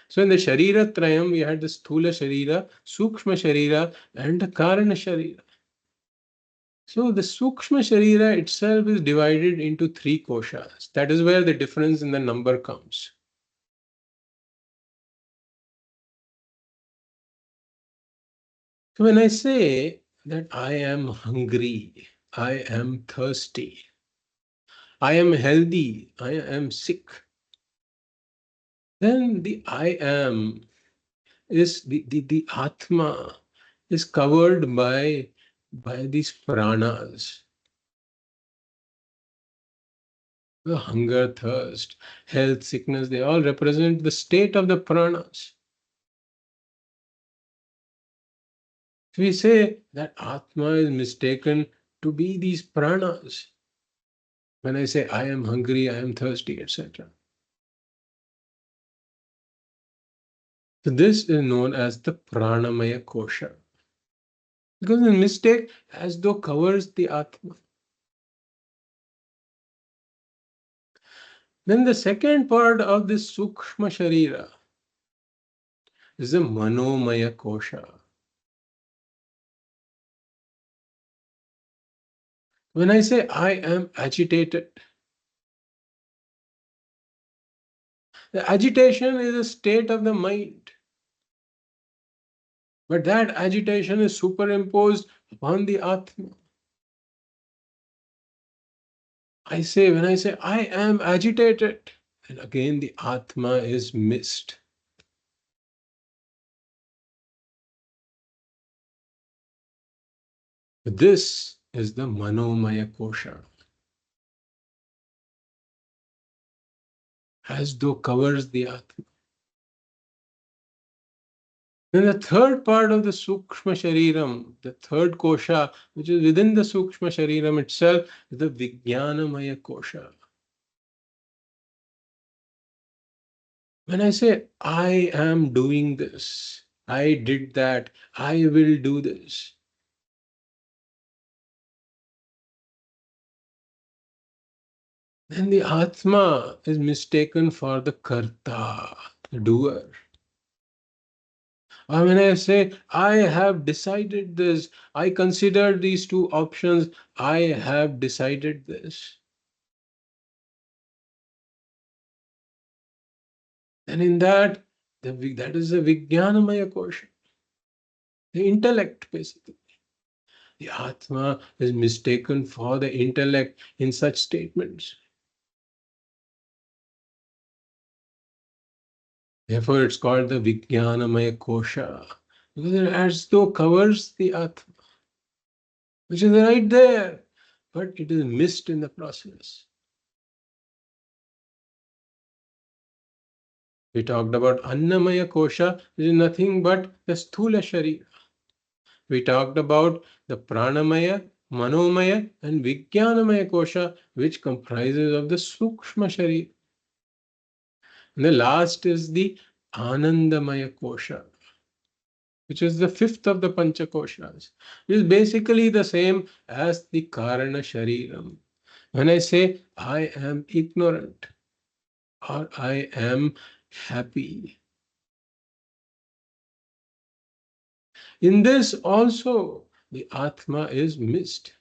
So in the Sharira Trayam, we had the Sthula Sharira, Sukshma Sharira, and the Karana Sharira. So the Sukshma Sharira itself is divided into 3 koshas. That is where the difference in the number comes. So when I say that I am hungry, I am thirsty, I am healthy, I am sick, then the I am is the Atma is covered by these pranas. The hunger, thirst, health, sickness, they all represent the state of the pranas. So we say that Atma is mistaken to be these pranas. When I say I am hungry, I am thirsty, etc. So this is known as the pranamaya kosha. Because the mistake as though covers the Atma. Then the second part of this Sukshma Sharira is the Manomaya Kosha. When I say I am agitated, the agitation is a state of the mind. But that agitation is superimposed upon the Atma. When I say I am agitated, and again the Atma is missed. This is the Manomaya Kosha. As though covers the Atma. Then the third part of the Sukshma Shariram, the third kosha, which is within the Sukshma Shariram itself, is the Vijnanamaya Kosha. When I say, I am doing this, I did that, I will do this, then the Atma is mistaken for the Karta, the doer. Or when I say, I have decided this, I considered these two options, I have decided this. Then in that, that is the Vijnanamaya Kosha, the intellect basically. The Atma is mistaken for the intellect in such statements. Therefore, it's called the Vijnanamaya Kosha, because it as though covers the Atma, which is right there, but it is missed in the process. We talked about Annamaya Kosha, which is nothing but the Sthula Sharira. We talked about the Pranamaya, Manomaya, and Vijnanamaya Kosha, which comprises of the Sukshma Sharira. And the last is the Anandamaya Kosha, which is the fifth of the Pancha Koshas. It is basically the same as the Karana Shariram. When I say I am ignorant or I am happy, in this also the Atma is missed.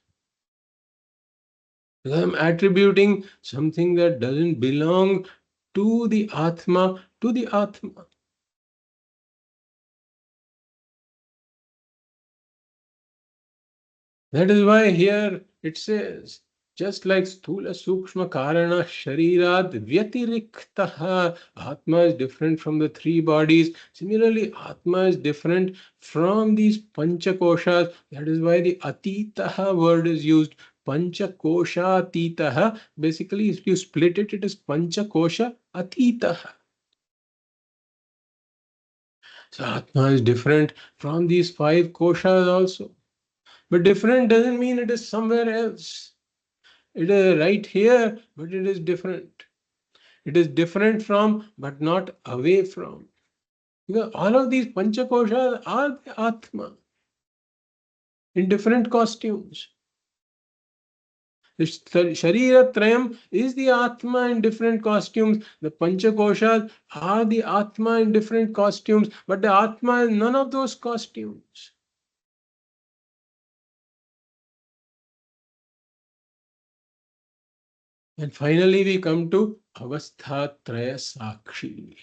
Because I'm attributing something that doesn't belong to the Atma to the Atma. That is why here it says, just like Sthula Sukshma Karana Sharirat Vyatiriktaha, Atma is different from the three bodies. Similarly, Atma is different from these Panchakoshas. That is why the Atitaha word is used. Panchakosha Atitaha. Basically, if you split it, it is Panchakosha Atitaha. So Atma is different from these five koshas also. But different doesn't mean it is somewhere else. It is right here, but it is different. It is different from, but not away from. Because all of these panchakoshas are the Atma in different costumes. The Sharira Trayam is the Atma in different costumes. The Panchakoshas are the Atma in different costumes, but the Atma is none of those costumes. And finally we come to avasthatraya sakshi.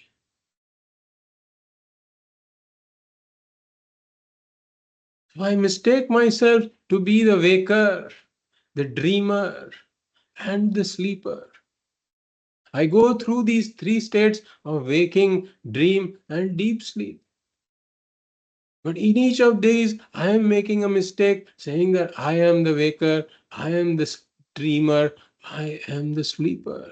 So I mistake myself to be the waker, the dreamer, and the sleeper. I go through these three states of waking, dream, and deep sleep. But in each of these, I am making a mistake saying that I am the waker, I am the dreamer, I am the sleeper.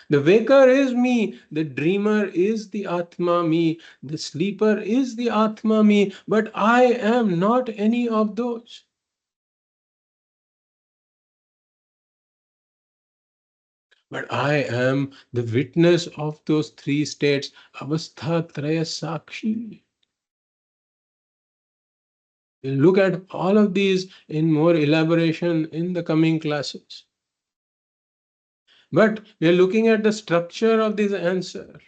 The waker is me, the dreamer is the Atma me, the sleeper is the Atma me, but I am not any of those. But I am the witness of those three states, avasthatraya sakshi. We'll look at all of these in more elaboration in the coming classes. But we are looking at the structure of this answer.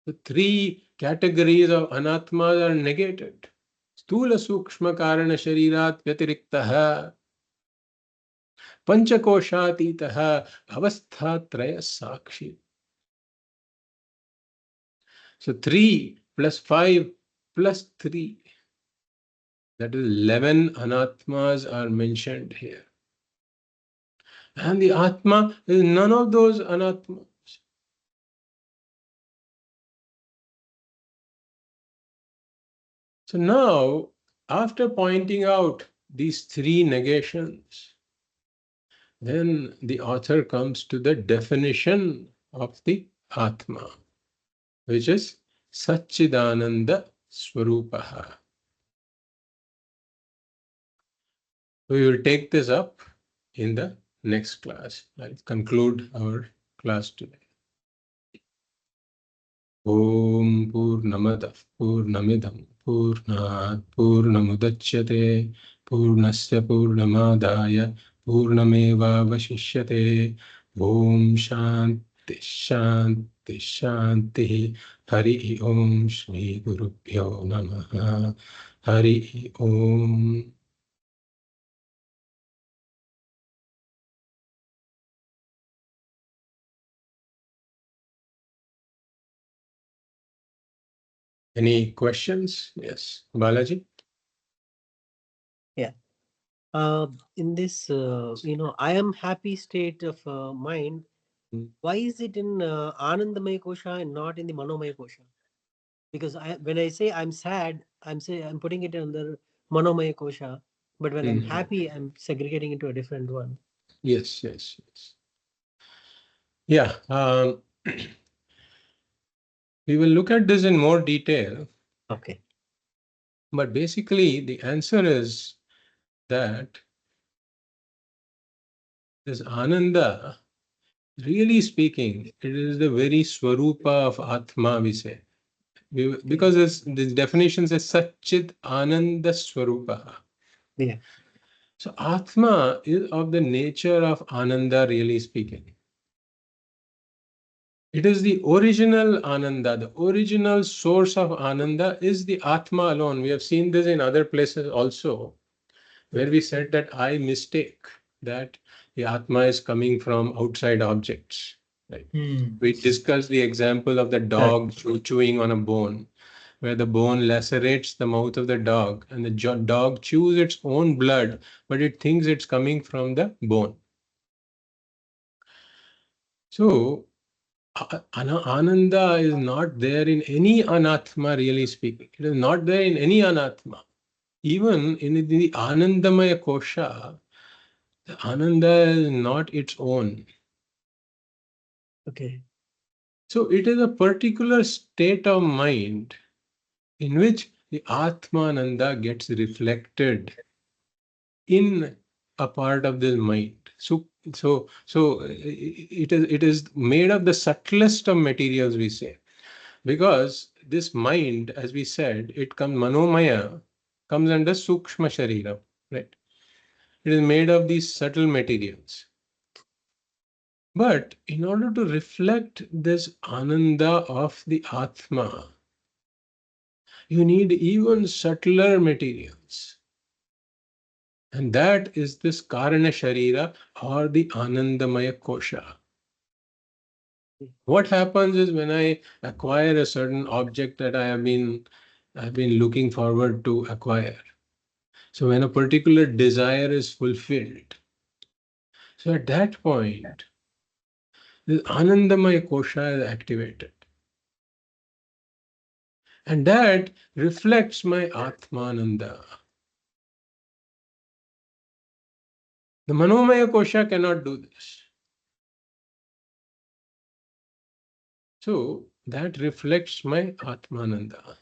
The three categories of Anātmā are negated. Stula Sukshma Karana Sharirat Vyatiriktaha Panchakoshatitaha Avasthatraya Sakshi. So 3 plus 5 plus 3. That is 11 Anātmās are mentioned here. And the Atma is none of those Anātmās. So now, after pointing out these three negations, then the author comes to the definition of the Atma, which is Satchidananda Swarupaha. We will take this up in the next class. I'll conclude our class today. Om Purnamadah Purnamidam Purnat Purnamudachyate Purnasya Purnamadaya Purnameva Vashishyate Om Shanti Shanti Shanti Hari Om Shri Gurubhyo Namaha Hari Om. Any questions? Yes, Balaji? Yeah. In this, I am happy state of mind. Why is it in Anandamaya Kosha and not in the Manomaya Kosha? Because when I say I'm sad, I'm putting it under Manomaya Kosha. But when I'm happy, I'm segregating into a different one. Yes, yes, yes. Yeah. We will look at this in more detail. Okay. But basically, the answer is that this Ananda, really speaking, it is the very Swarupa of Atma, we say. Because the definition says Satchit Ananda Swarupa. Yeah. So Atma is of the nature of Ananda, really speaking. It is the original Ananda, the original source of Ananda is the Atma alone. We have seen this in other places also, where we said that I mistake that the Atma is coming from outside objects. Right? We discussed the example of the dog chewing on a bone, where the bone lacerates the mouth of the dog, and the dog chews its own blood, but it thinks it's coming from the bone. So, Ananda is not there in any Anātmā, really speaking. It is not there in any Anātmā. Even in the Anandamaya Kosha, the Ananda is not its own. Okay. So it is a particular state of mind in which the Atmananda gets reflected in a part of this mind. So it is made of the subtlest of materials, we say. Because this mind, as we said, it comes manomaya, comes under sukshma sharira, right? It is made of these subtle materials. But in order to reflect this ananda of the Atma, you need even subtler materials. And that is this Karana Sharira or the Anandamaya Kosha. What happens is when I acquire a certain object that I've been looking forward to acquire. So when a particular desire is fulfilled, so at that point, the Anandamaya Kosha is activated. And that reflects my Atmananda. The Manomaya Kosha cannot do this. So that reflects my Atmananda.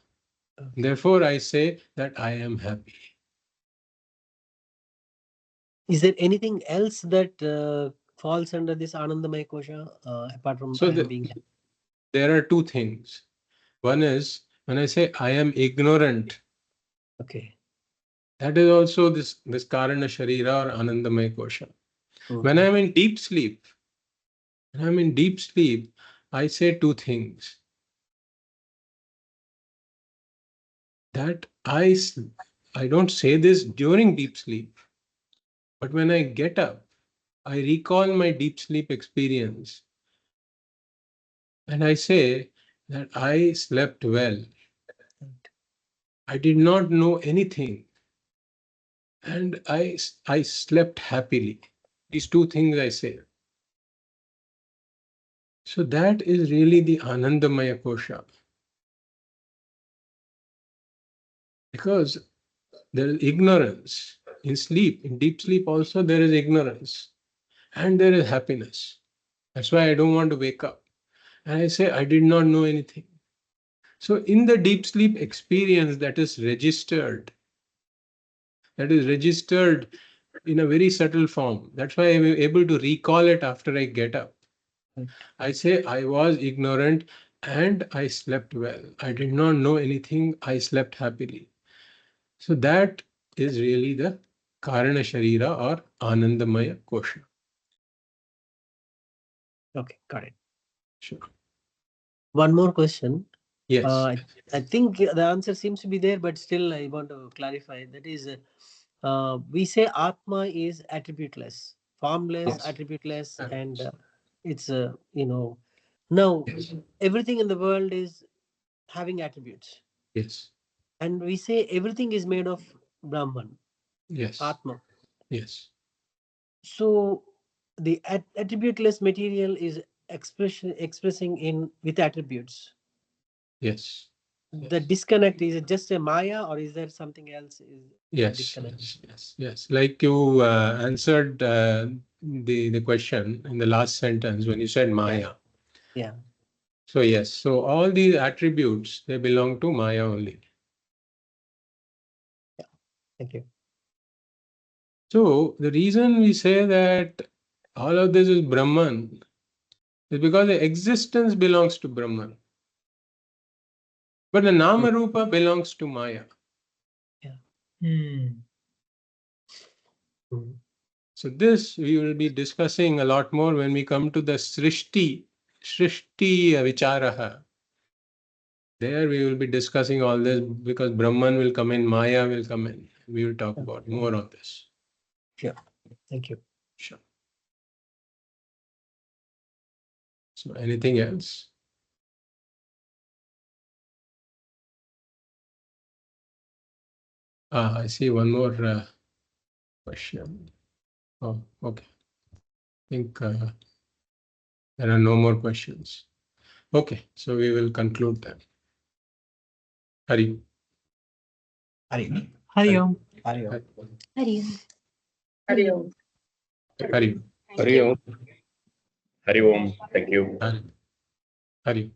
Therefore, I say that I am happy. Is there anything else that falls under this Anandamaya Kosha apart from I am being happy? There are two things. One is when I say I am ignorant. Okay. That is also this Karana Sharira or Anandamaya Kosha. Mhm. When I'm in deep sleep, I say two things. That I don't say this during deep sleep, but when I get up, I recall my deep sleep experience and I say that I slept well. I did not know anything and I slept happily. These two things I say. So that is really the Anandamaya Kosha. Because there is ignorance. In sleep, in deep sleep also there is ignorance and there is happiness. That's why I don't want to wake up. And I say, I did not know anything. So in the deep sleep experience that is registered in a very subtle form. That's why I'm able to recall it after I get up. I say I was ignorant and I slept well. I did not know anything. I slept happily. So that is really the Karana Sharira or Anandamaya Kosha. Okay, got it. Sure. One more question. Yes. I think the answer seems to be there, but still I want to clarify. That is, we say Atma is attributeless, formless, Yes. attributeless, and it's now everything in the world is having attributes. Yes. And we say everything is made of Brahman, Yes. Atma. Yes. So the attributeless material is expressing in with attributes. Yes. The disconnect, is it just a Maya or is there something else? Yes. Disconnect? Yes. Like you answered the question in the last sentence when you said Maya. Yeah. So yes, so all these attributes, they belong to Maya only. Yeah. Thank you. So the reason we say that all of this is Brahman is because the existence belongs to Brahman. But the Nama Rupa belongs to Maya. Yeah. So this we will be discussing a lot more when we come to the Srishti Vicharaha. There we will be discussing all this because Brahman will come in, Maya will come in. We will talk about more on this. Sure. Thank you. Sure. So anything else? I see one more question. Oh, okay. I think there are no more questions. Okay, so we will conclude then. Hari. Hari. Hari Om. Hari. Hari. Hari Om. Hari Om. Hari. Hari Om. Hari Om. Thank you. Hari. Hari.